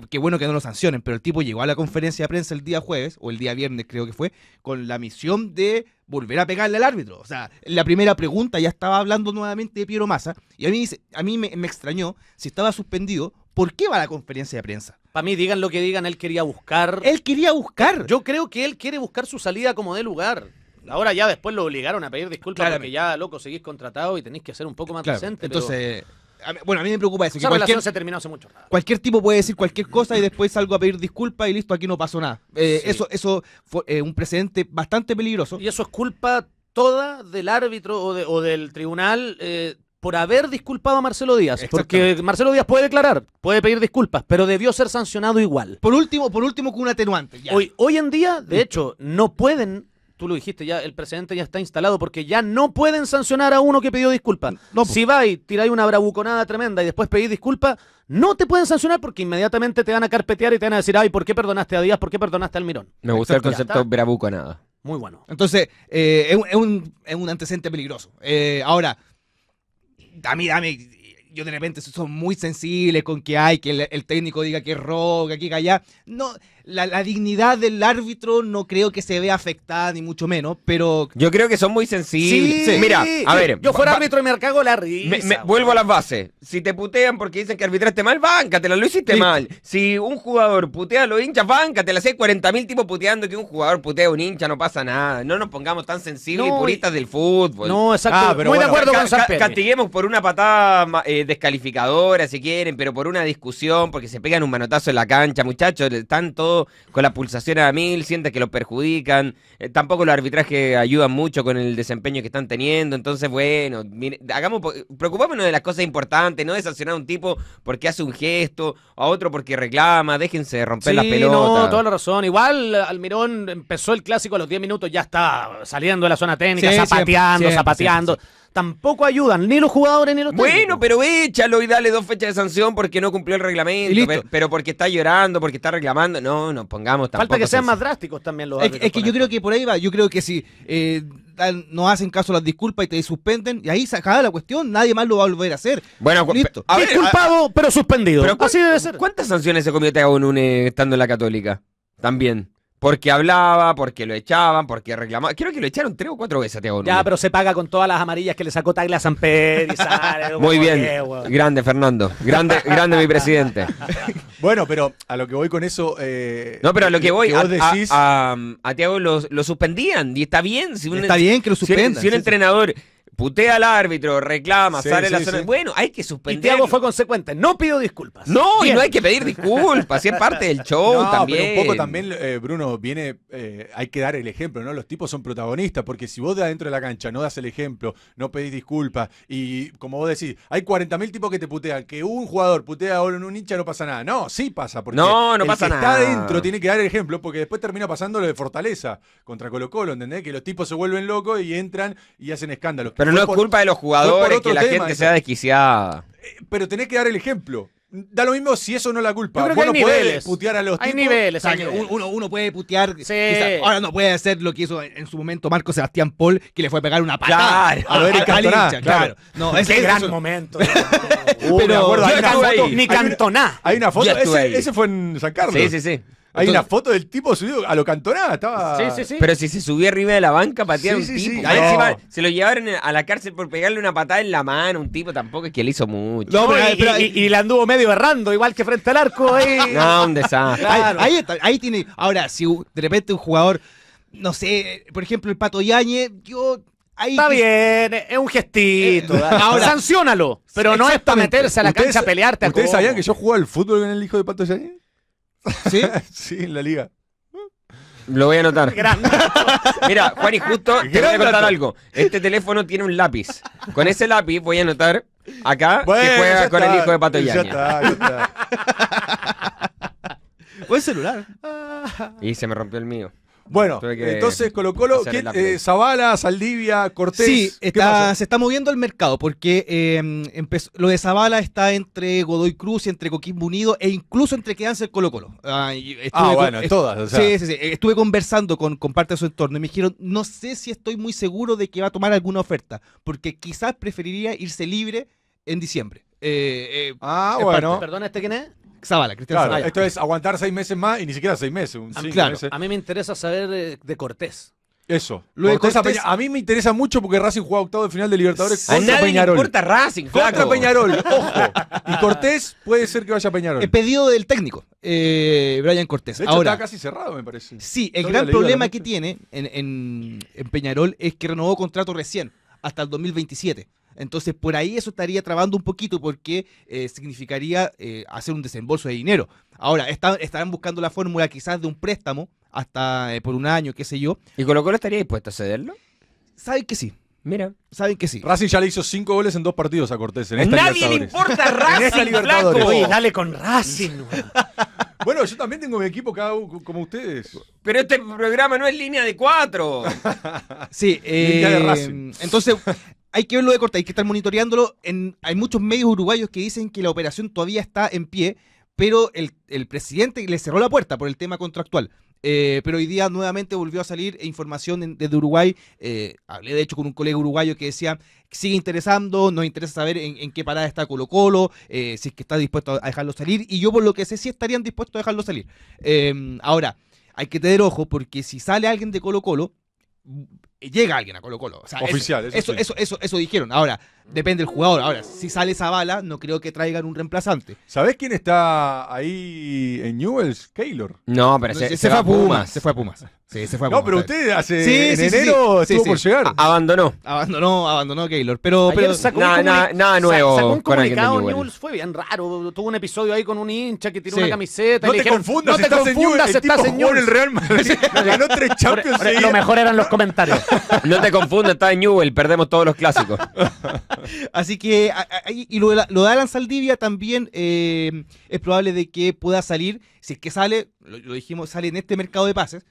que bueno que no lo sancionen, pero el tipo llegó a la conferencia de prensa el día jueves, o el día viernes creo que fue, con la misión de volver a pegarle al árbitro. O sea, en la primera pregunta ya estaba hablando nuevamente de Piero Massa, y a mí me extrañó, si estaba suspendido, ¿por qué va a la conferencia de prensa? Para mí, digan lo que digan, él quería buscar. Él quería buscar. Yo creo que él quiere buscar su salida como de lugar. Ahora ya después lo obligaron a pedir disculpas Claramente. porque ya, loco, seguís contratado y tenéis que ser un poco más Claro, decente. entonces, a mí me preocupa eso. Esa Que relación se terminó hace mucho rato. cualquier tipo puede decir cualquier cosa y después salgo a pedir disculpas y listo, aquí no pasó nada. Sí. Eso fue un precedente bastante peligroso. Y eso es culpa toda del árbitro o del tribunal por haber disculpado a Marcelo Díaz. Porque Marcelo Díaz puede declarar, puede pedir disculpas, pero debió ser sancionado igual. Por último con un atenuante. Ya. Hoy en día, de hecho, no pueden, tú lo dijiste ya, el precedente ya está instalado porque ya no pueden sancionar a uno que pidió disculpas. No, si va y tiráis una bravuconada tremenda y después pedís disculpas, no te pueden sancionar porque inmediatamente te van a carpetear y te van a decir, ay, ¿por qué perdonaste a Díaz? ¿Por qué perdonaste a Almirón? Me gusta el Exacto, concepto bravuco nada. Muy bueno. Entonces, es un antecedente peligroso. Ahora, yo de repente son muy sensibles con que el técnico diga que es robo, que aquí, que allá. No, la dignidad del árbitro no creo que se vea afectada, ni mucho menos, pero... Yo creo que son muy sensibles. Sí, Mira, a ver. Yo fuera árbitro y me cago la risa. Vuelvo a las bases. Si te putean porque dicen que arbitraste mal, báncatela, lo hiciste Listo. mal. Si un jugador putea a los hinchas, báncatela. Si hay 40.000 tipos puteando que un jugador putea a un hincha, no pasa nada. No nos pongamos tan sensibles No, y puristas del fútbol. No, exacto. pero muy de bueno, acuerdo con San Pedro. Castiguemos por una patada descalificadora, si quieren, pero por una discusión, porque se pegan un manotazo en la cancha, muchachos, están todos con la pulsación a 1000, sienten que los perjudican, tampoco los arbitrajes ayudan mucho con el desempeño que están teniendo, entonces bueno, mire, preocupémonos de las cosas importantes, no de sancionar a un tipo porque hace un gesto, a otro porque reclama, déjense de romper las pelotas. No, toda la razón. Igual Almirón empezó el clásico a los 10 minutos, ya está saliendo de la zona técnica, Sí, zapateando. siempre. Tampoco ayudan ni los jugadores ni los técnicos. Bueno, pero échalo y dale 2 fechas de sanción porque no cumplió el reglamento, Y listo. pero porque está llorando, porque está reclamando. No, nos pongamos tampoco. Falta que sean sensibles. más drásticos también los Es árbitros. que yo creo que por ahí va. Yo creo que si no hacen caso a las disculpas y te suspenden, y ahí se acaba la cuestión, nadie más lo va a volver a hacer. Bueno, Listo. a ver, Disculpado, pero suspendido. pero Así debe ser. ¿cuántas sanciones se comió Thiago Núñez estando en la Católica? También. Porque hablaba, porque lo echaban, porque reclamaba. Creo que lo echaron 3 o 4 veces a Thiago Núñez. Ya, pero se paga con todas las amarillas que le sacó Taglia a San Pedro y sale, Muy bien. weón. Grande, Fernando. Grande mi presidente. Bueno, pero a lo que voy con eso... No, pero a lo que voy, vos decís... a Thiago lo suspendían y está bien. Si Está bien que lo suspendan. Si un sí, sí. entrenador putea al árbitro, reclama, Sí, sale sí, la zona... sí. Bueno, hay que Y suspender. Thiago fue consecuente. No pido disculpas. No, Bien. y no hay que pedir disculpas, si es parte del show No, también. pero un poco también, Bruno, hay que dar el ejemplo, ¿no? Los tipos son protagonistas, porque si vos de adentro de la cancha no das el ejemplo, no pedís disculpas, y como vos decís, hay 40.000 tipos que te putean, que un jugador putea a un hincha no pasa nada. No, sí pasa, porque No el pasa que nada. está adentro tiene que dar el ejemplo, porque después termina pasando lo de Fortaleza contra Colo-Colo, ¿entendés? Que los tipos se vuelven locos y entran y hacen escándalos. Pero Fue no es por- culpa de los fue jugadores por otro que la tema gente eso. sea desquiciada. Pero tenés que dar el ejemplo. Da lo mismo si eso no es la culpa. Yo creo que Vos hay no podés niveles. putear a los Hay tipos. niveles. O sea, hay que niveles. uno puede putear, Sí. quizá, ahora no puede hacer lo que hizo en su momento Marco Sebastián Paul, que le fue a pegar una patada Claro, a ver, al Cantona, hincha, claro. No, Qué gran eso- momento. Me acuerdo, yo hay una estuve foto- ahí. Ni hay una- Cantona. Hay una foto, Ya estuve ahí. ese fue en San Carlos. Sí, sí, sí. Hay una foto del tipo subido a lo Cantona, estaba... Sí. Pero si se subía arriba de la banca, patear a un Sí, sí, tipo. sí. Ahí No. encima se lo llevaron a la cárcel por pegarle una patada en la mano. Un tipo tampoco es que le hizo mucho. No, pero- y le anduvo medio errando, igual que frente al arco. Ahí. No, un desastre. Claro. Ahí tiene. Ahora, si de repente un jugador, no sé, por ejemplo, el Pato Yáñez, ahí Está bien, es un gestito. Ahora- Sanciónalo, pero no es para Exactamente. meterse a la cancha a pelearte. a ¿Ustedes cómo. sabían que yo jugaba al fútbol con el hijo de Pato Yáñez? ¿Sí? Sí, en la liga. Lo voy a anotar. Grande. Mira, Juan, y justo te voy a Gran contar dato. algo. Este teléfono tiene un lápiz. Con ese lápiz voy a anotar acá que Bueno, juega ya con está, el hijo de Pato ya Yáñez. está, ya está. O el celular. Y se me rompió el mío. Bueno, Tuve que entonces Colo-Colo, hacer ¿quién? el upgrade. Zavala, Saldivia, Cortés. Sí, ¿qué pasó? se está moviendo el mercado porque lo de Zavala está entre Godoy Cruz y entre Coquimbo Unido e incluso entre Quedanse y Colo-Colo. Bueno, en todas. O sea, Sí. Estuve conversando con parte de su entorno y me dijeron, no sé si estoy muy seguro de que va a tomar alguna oferta, porque quizás preferiría irse libre en diciembre. bueno. Perdón, ¿este quién es? Zavala, Cristian Claro, Zavala. esto es aguantar 6 meses más y ni siquiera 6 meses, un 5 claro. meses. A mí me interesa saber de Cortés. Eso. Lo de Cortés a Cortés- a mí me interesa mucho porque Racing juega octavo de final de Libertadores A contra nadie le Peñarol. importa Racing, Contra flaco. Peñarol, ojo. Y Cortés puede ser que vaya a Peñarol. El pedido del técnico, Brian Cortés. De hecho, Ahora, está casi cerrado, me parece. sí, el Todavía gran leí la problema noche. que tiene en Peñarol es que renovó contrato recién, hasta el 2027. Entonces, por ahí eso estaría trabando un poquito porque significaría hacer un desembolso de dinero. Ahora, estarán buscando la fórmula quizás de un préstamo hasta por un año, qué sé yo. ¿Y Colo-Colo estaría dispuesto a cederlo? ¿Saben que sí? Mira. saben que sí. Racing ya le hizo 5 goles en 2 partidos a Cortés en esta Nadie le Libertadores. importa En esta Racing, Libertadores. flaco. Oye, dale con Racing. weón. Bueno, yo también tengo mi equipo como ustedes. Pero este programa no es línea de 4. Sí, Línea de Racing. entonces hay que verlo de corta, hay que estar monitoreándolo. Hay muchos medios uruguayos que dicen que la operación todavía está en pie, pero el presidente le cerró la puerta por el tema contractual. Pero hoy día nuevamente volvió a salir información desde Uruguay. Hablé de hecho con un colega uruguayo que decía que sigue interesando, nos interesa saber en qué parada está Colo Colo, si es que está dispuesto a dejarlo salir, y yo por lo que sé sí estarían dispuestos a dejarlo salir. Ahora, hay que tener ojo porque si sale alguien de Colo Colo, llega alguien a Colo Colo. O sea, Oficial, eso sí. eso dijeron. Ahora, depende del jugador. Ahora, si sale Zavala, no creo que traigan un reemplazante. ¿Sabés quién está ahí en Newell's? Keylor. No, pero Se fue a Pumas. Se fue a Pumas. Sí, se fue a Pumas. No, pero usted hace Sí, en sí, enero sí, estuvo sí, por sí. llegar. Abandonó. Abandonó Keylor. Pero Ayer sacó un nada nuevo Sacó un con alguien de comunicado Newell's. Newell's, fue bien raro. Tuvo un episodio ahí con un hincha que tiró Sí. una camiseta. No y le te dijeron, confundas, no te estás en Newell's. confundas, El tipo estás en jugó en el Newell's. Real Madrid. Ganó 3 Champions Lo seguidas. mejor eran los comentarios. No te confundas, está en Newell, perdemos todos los clásicos. así que, y lo de Alan Saldivia también es probable de que pueda salir. Si es que sale, lo dijimos, sale en este mercado de pases.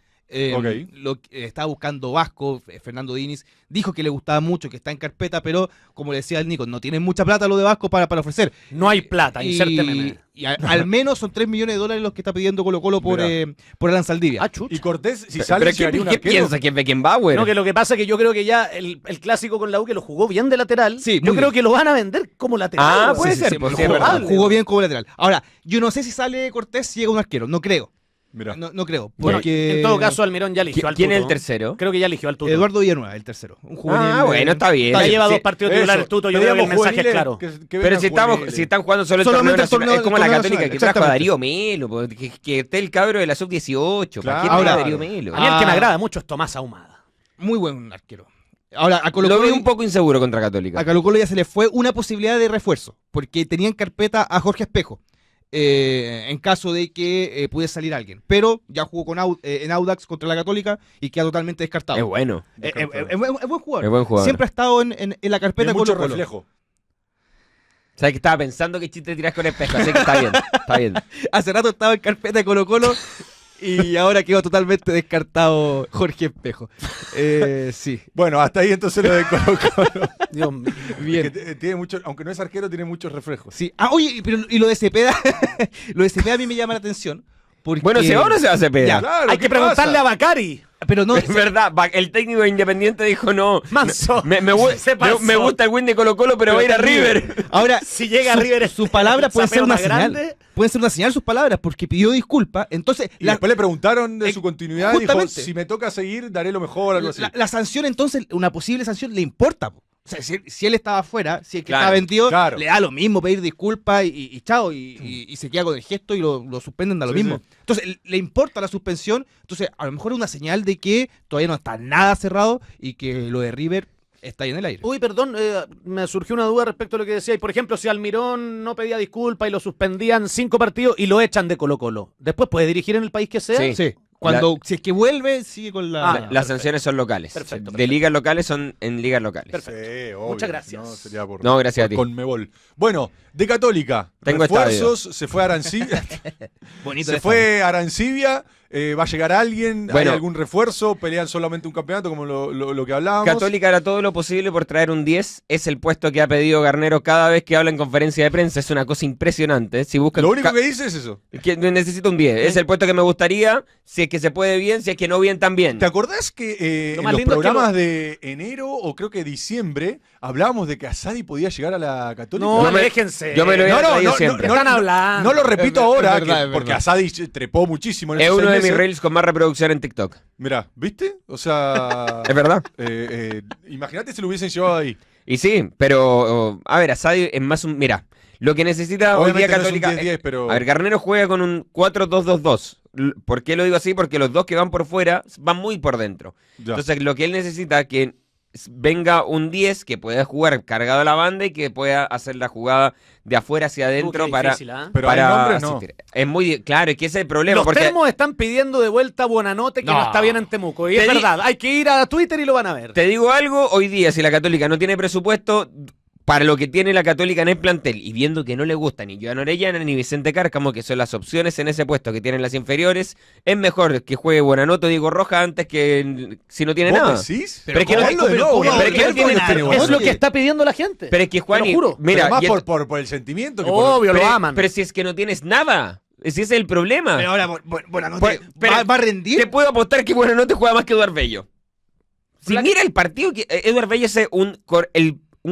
Ok. Lo que estaba buscando Vasco, Fernando Diniz, dijo que le gustaba mucho, que está en carpeta, pero como le decía el Nico, no tienen mucha plata lo de Vasco para ofrecer. No hay plata, inserte meme. Y al menos son 3 millones de dólares los que está pidiendo Colo Colo por Alan Saldivia. Ah, chucha. Y Cortés, si ¿Pero sale, qué, llegaría un qué arquero. piensa que es Beckenbauer? No, que lo que pasa es que yo creo que ya el clásico con la U que lo jugó bien de lateral, Sí, yo muy creo bien. que lo van a vender como lateral. Ah, weón. puede ser, Sí, pues, sí, sí, es verdad. jugó bien como lateral. Ahora, yo no sé si sale Cortés si llega un arquero, no creo. Mirá. No creo. Bueno, Porque en todo caso, Almirón ya eligió al ¿Quién es el Tuto. tercero? Creo que ya eligió al Tuto. Eduardo Villanueva, el tercero. Un juvenil, Ah, bueno, está bien. Ya lleva Sí. 2 partidos Eso. titulares el Tuto, yo creo que el Pedíamos mensaje es juveniles, claro. que Pero vengan si juveniles. están jugando solo el Solamente torneo el torneo- nacional, es como la torneo Católica nacional, que trajo a exactamente. Darío Melo, que esté el cabro de la sub-18. ¿Para qué Claro. trae a Ahora, Darío Melo? A mí el que me agrada mucho es Tomás Ahumada. Muy buen arquero. Ahora, a Colo Lo Colo, vi un poco inseguro contra Católica. a Colo Colo ya se le fue una posibilidad de refuerzo, porque tenían carpeta a Jorge Espejo, en caso de que pudiese salir alguien. Pero ya jugó en Audax contra la Católica y queda totalmente descartado. Es bueno. Es buen jugador. Es buen jugador. Siempre ha estado en la carpeta Tiene mucho Colo Colo. reflejo. ¿Sabes que estaba pensando que chiste tirás con espejo? Así que está bien, está bien. Hace rato estaba en carpeta de Colo Colo y ahora quedó totalmente descartado Jorge Espejo. Sí. Bueno, hasta ahí entonces lo de Colo Colo. Dios mío. Bien. Que tiene mucho, aunque no es arquero, tiene muchos reflejos. Sí. Ah, oye, pero y lo de Cepeda, lo de Cepeda a mí me llama la atención. Porque, Bueno, ¿se va o no se va a Cepeda? Ya. Claro, Hay ¿qué que preguntarle pasa? a Bacari. Pero no, Es verdad, el técnico de Independiente dijo no. Manso. Me Se pasó. gusta el win de Colo Colo, pero va a ir a River. ahora, Si llega a River, sus palabras pueden ser sapeo una más señal. grande. Pueden ser una señal sus palabras, porque pidió disculpas. Entonces, Y después le preguntaron de su continuidad y dijo, justamente. si me toca seguir, daré lo mejor, algo así. la sanción, entonces, una posible sanción le importa. Po. O sea, si él estaba afuera, si el que Claro, estaba vendido, claro. le da lo mismo pedir disculpas y chao, y se queda con el gesto y lo suspenden, da lo Sí, mismo. sí. Entonces, le importa la suspensión, entonces a lo mejor es una señal de que todavía no está nada cerrado y que lo de River está ahí en el aire. Uy, perdón, me surgió una duda respecto a lo que decía. Y por ejemplo, si Almirón no pedía disculpas y lo suspendían 5 partidos y lo echan de Colo Colo, ¿después puede dirigir en el país que sea? Sí. Sí, cuando, si es que vuelve, sigue con la... Ah, Las perfecto. sanciones son locales. Perfecto, De perfecto. ligas locales son en ligas locales. Perfecto. Sí, obvio, Muchas gracias. No, sería por, No, gracias a ti. Conmebol. Bueno, de Católica, Tengo refuerzos, se fue a Arancibia. Bonito Se el fue a Arancibia, va a llegar alguien, Bueno. hay algún refuerzo, pelean solamente un campeonato como lo que hablábamos. Católica hará todo lo posible por traer un 10. Es el puesto que ha pedido Garnero cada vez que habla en conferencia de prensa. Es una cosa impresionante. Si buscan Lo único que dice es eso. que necesito un 10. Es el puesto que me gustaría. Si es que se puede bien, si es que no bien también. ¿Te acordás que Lo en más los lindo es que programas de enero o creo que diciembre hablábamos de que Asadi podía llegar a la Católica? No, Yo me- déjense. yo me lo he traído siempre. Están hablando. No lo repito Es ahora, verdad, es porque verdad. Asadi trepó muchísimo en Es esos uno 6 de mis meses. reels con más reproducción en TikTok. Mirá, ¿viste? O sea, Es verdad. imagínate si lo hubiesen llevado ahí. Y sí, pero a ver, Asadi es más un... Mira, lo que necesita hoy día Obviamente no es un Católica... 10-10, pero... A ver, Garnero juega con un 4-2-2-2. ¿Por qué lo digo así? Porque los dos que van por fuera van muy por dentro. Ya. Entonces, lo que él necesita es que venga un 10 que pueda jugar cargado a la banda y que pueda hacer la jugada de afuera hacia adentro Qué para... difícil, ¿ah? Pero para hay nombres, no. asistir. Es muy... Claro, es que ese es el problema. Los porque termos están pidiendo de vuelta a Buonanotte, que no No. está bien en Temuco. Y Te es di- verdad, hay que ir a Twitter y lo van a ver. Te digo algo, hoy día si la Católica no tiene presupuesto para lo que tiene la Católica en el plantel y viendo que no le gusta ni Joan Orellana ni Vicente Cárcamo, que son las opciones en ese puesto que tienen las inferiores, es mejor que juegue Buonanotte o Diego Roja antes que si no tiene ¿Vos nada. decís? Pero es que no- Hazlo de nuevo, pero es que no tiene Es lo que está pidiendo la gente. Pero es que Juan, Te lo juro. mira, Pero más y esto- por el sentimiento que por... Obvio, lo pero, aman. pero si es que no tienes nada, si ese es el problema. Pero ahora, bueno, Pues, pero- ¿va a rendir? Te puedo apostar que Buonanotte juega más que Eduard Bello. Si Flaca- mira el partido, que Eduard Bello hace un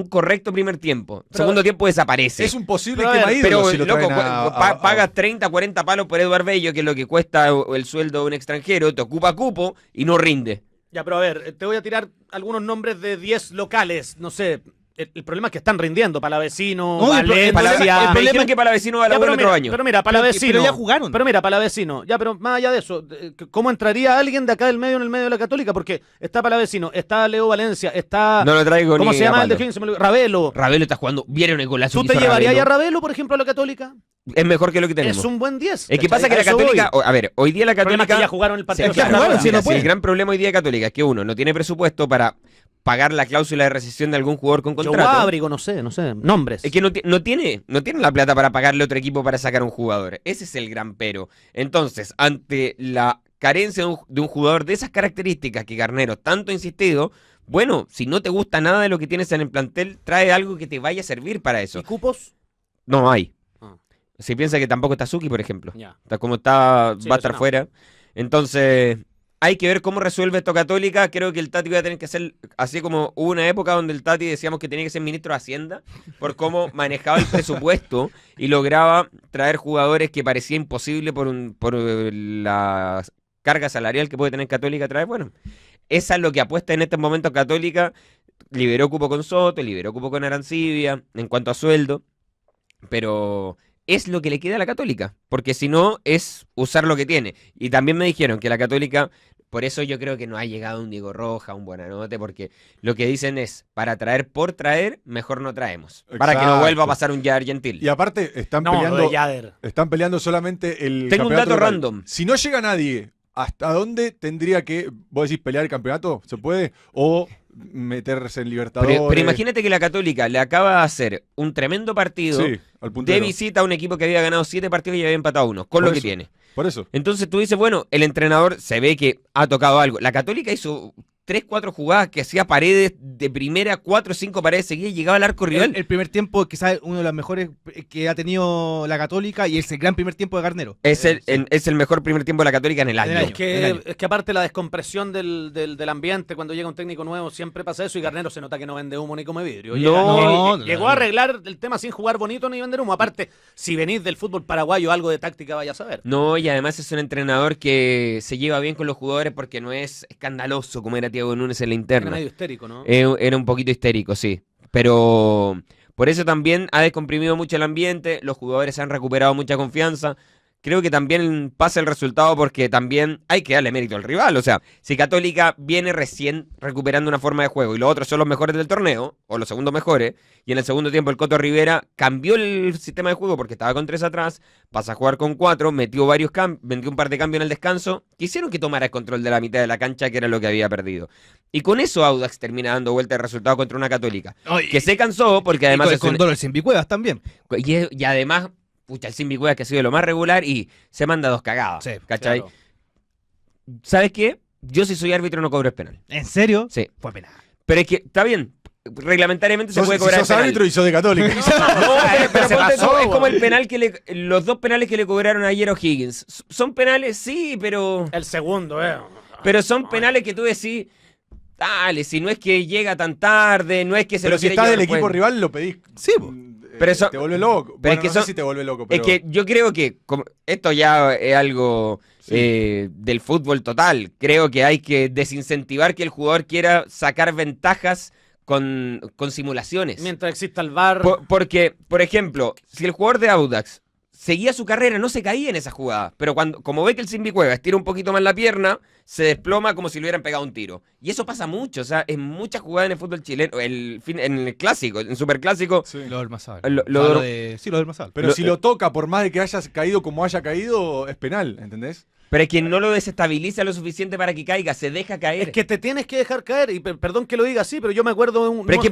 correcto primer tiempo. Pero- Segundo tiempo desaparece. Es un posible Pero a ver, quema ídolo Pero, si lo loco, traen pagas 30, 40 palos por Eduard Bello, que es lo que cuesta el sueldo de un extranjero, te ocupa cupo y no rinde. Ya, pero a ver, te voy a tirar algunos nombres de 10 locales. No sé, el problema es que están rindiendo. Palavecino, No, el Valencia. problema- El problema es que para vecino va a la Ya, vuelta pero el otro mira, año. pero mira, Palavecino. pero ya jugaron. Pero mira, Palavecino. Ya, pero más allá de eso, ¿cómo entraría alguien de acá del medio en el medio de la Católica? Porque está Palavecino, está Leo Valencia, está. No lo traigo ¿Cómo ni se llama a el de palo. Higgins? Se me olvidó. Ravelo. Ravelo está jugando. ¿Vieron el golazo ¿Tú que te hizo llevarías Ravelo? a Ravelo, por ejemplo, a la Católica? Es mejor que lo que tenemos. Es un buen 10. Es que pasa que ¿cachai? la A eso Católica, voy. a ver, hoy día la El problema es Católica... que ya jugaron el partido. Sí, Es que ya claro, jugaron, mira, si no sí, puede. el gran problema hoy día de Católica es que uno no tiene presupuesto para pagar la cláusula de rescisión de algún jugador con Joe contrato. Ábrigo, no sé, Nombres. Es que no tiene la plata para pagarle a otro equipo para sacar a un jugador. Ese es el gran pero. Entonces, ante la carencia de un jugador de esas características que Garnero tanto ha insistido, bueno, si no te gusta nada de lo que tienes en el plantel, trae algo que te vaya a servir para ¿Y eso. cupos? No hay. Ah. Si piensa que tampoco está Suki, por ejemplo. Ya. Está como está, Sí, va a estar lesionado. fuera. Entonces, hay que ver cómo resuelve esto Católica. Creo que el Tati va a tener que ser, así como hubo una época donde el Tati decíamos que tenía que ser ministro de Hacienda, por cómo manejaba el presupuesto y lograba traer jugadores que parecía imposible por la carga salarial que puede tener Católica traer. Bueno, esa es lo que apuesta en este momento Católica. Liberó cupo con Soto, liberó cupo con Arancibia en cuanto a sueldo, pero es lo que le queda a la Católica, porque si no es usar lo que tiene. Y también me dijeron que la Católica, por eso yo creo que no ha llegado un Diego Roja, un Buonanotte, porque lo que dicen es, para traer por traer, mejor no traemos. Para que no Exacto. vuelva a pasar un Jair Gentil. Y aparte, están No, lo peleando... de Yader. Están peleando solamente el Tengo un campeonato dato local. random. Si no llega nadie, ¿hasta dónde tendría que, vos decís, pelear el campeonato? ¿Se puede? ¿O meterse en Libertadores? Pero imagínate que la Católica le acaba de hacer un tremendo partido Sí, al de puntero. visita a un equipo que había ganado 7 partidos y había empatado 1, con Por lo que eso. tiene. Por eso. Entonces tú dices, bueno, el entrenador se ve que ha tocado algo. La Católica hizo 3, 4 jugadas que hacía paredes de primera, 4 o 5 paredes seguidas y llegaba al arco rival. El primer tiempo, quizás uno de los mejores que ha tenido la Católica y es el gran primer tiempo de Garnero. Es el mejor primer tiempo de la Católica en el año. año. Es que aparte la descompresión del ambiente cuando llega un técnico nuevo siempre pasa eso y Garnero se nota que no vende humo ni come vidrio. No, Llegó a arreglar el tema sin jugar bonito ni vender humo. Aparte, si venís del fútbol paraguayo, algo de táctica vaya a saber. No, y además es un entrenador que se lleva bien con los jugadores porque no es escandaloso como era Thiago Núñez en la Era interna. medio histérico, ¿no? Era un poquito histérico, sí. Pero por eso también ha descomprimido mucho el ambiente, los jugadores han recuperado mucha confianza. Creo que también pasa el resultado porque también hay que darle mérito al rival. O sea, si Católica viene recién recuperando una forma de juego y los otros son los mejores del torneo, o los segundos mejores, y en el segundo tiempo el Coto Rivera cambió el sistema de juego porque estaba con 3 atrás, pasa a jugar con 4, metió un par de cambios en el descanso, quisieron que tomara el control de la mitad de la cancha, que era lo que había perdido. Y con eso Audax termina dando vuelta el resultado contra una Católica, que se cansó porque además... con, es un- con Dolores en Bicuevas también. y además... Pucha, el Simbi Cuevas que ha sido lo más regular y se manda 2 cagadas. Sí, ¿Cachai? Claro. ¿Sabes qué? Yo si soy árbitro no cobro el penal. ¿En serio? Sí. Fue penal. Pero es que, está bien, reglamentariamente se Sos, puede si cobrar el sos penal. árbitro y sos de Católica. No, pero Se ponte tú, pasó, es como güey. el penal los 2 penales que le cobraron ayer a O'Higgins. ¿Son penales? Sí, pero El segundo, son penales que tú decís, dale, si no es que llega tan tarde, no es que se Pero lo si quiere estás llevar del equipo después. rival, lo pedís. Sí, po. Pero eso- te vuelve loco. pero Bueno, es que no sé son- si te vuelve loco, Es pero... que yo creo que esto ya es algo Sí. del fútbol total. Creo que hay que desincentivar que el jugador quiera sacar ventajas con simulaciones. Mientras exista el VAR. Porque, por ejemplo, si el jugador de Audax seguía su carrera, no se caía en esa jugada. Pero como ve que el Simbi Cueva estira un poquito más la pierna, se desploma como si le hubieran pegado un tiro. Y eso pasa mucho, o sea, en muchas jugadas en el fútbol chileno, en el clásico, en Superclásico. Sí. Lo del Masal. Lo Sí, lo del Masal. Pero si lo toca, por más de que hayas caído como haya caído, es penal, ¿entendés? Pero es que no lo desestabiliza lo suficiente para que caiga, se deja caer. Es que te tienes que dejar caer, y perdón que lo diga así, pero yo me acuerdo de un... Pero es que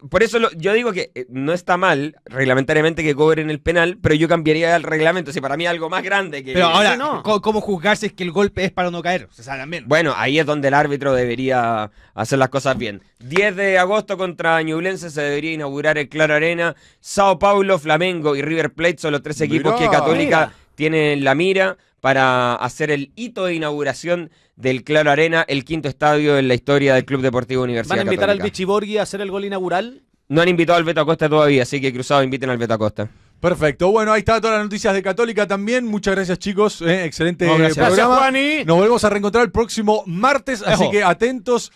por eso yo digo que no está mal reglamentariamente que cobren el penal, pero yo cambiaría el reglamento. Si para mí es algo más grande que... Pero ahora, Sí, no. ¿cómo juzgar si es que el golpe es para no caer? O sea, también. Bueno, ahí es donde el árbitro debería hacer las cosas bien. 10 de agosto contra Ñublense se debería inaugurar el Claro Arena. Sao Paulo, Flamengo y River Plate son los 3 equipos que Católica tiene en la mira para hacer el hito de inauguración del Claro Arena, el 5º estadio en la historia del Club Deportivo Universidad ¿Van a invitar Católica. al Vichy Borghi a hacer el gol inaugural? No han invitado al Beto Acosta todavía, así que Cruzado inviten al Beto Acosta. Perfecto. Bueno, ahí está todas las noticias de Católica también. Muchas gracias, chicos. Excelente Gracias. programa. Gracias, Juani. Nos volvemos a reencontrar el próximo martes, así Ojo. que atentos.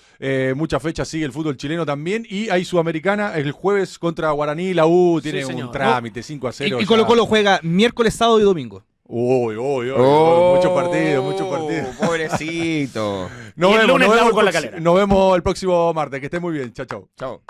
Muchas fechas sigue el fútbol chileno también. Y hay Sudamericana el jueves contra Guaraní. La U tiene Sí, un señor. trámite, 5-0. Y Colo Colo juega miércoles, sábado y domingo. Uy, Oh, muchos partidos. Pobrecito. Y el lunes nos la U vemos con la Calera. nos vemos el próximo martes. Que esté muy bien. Chao, chao. Chao.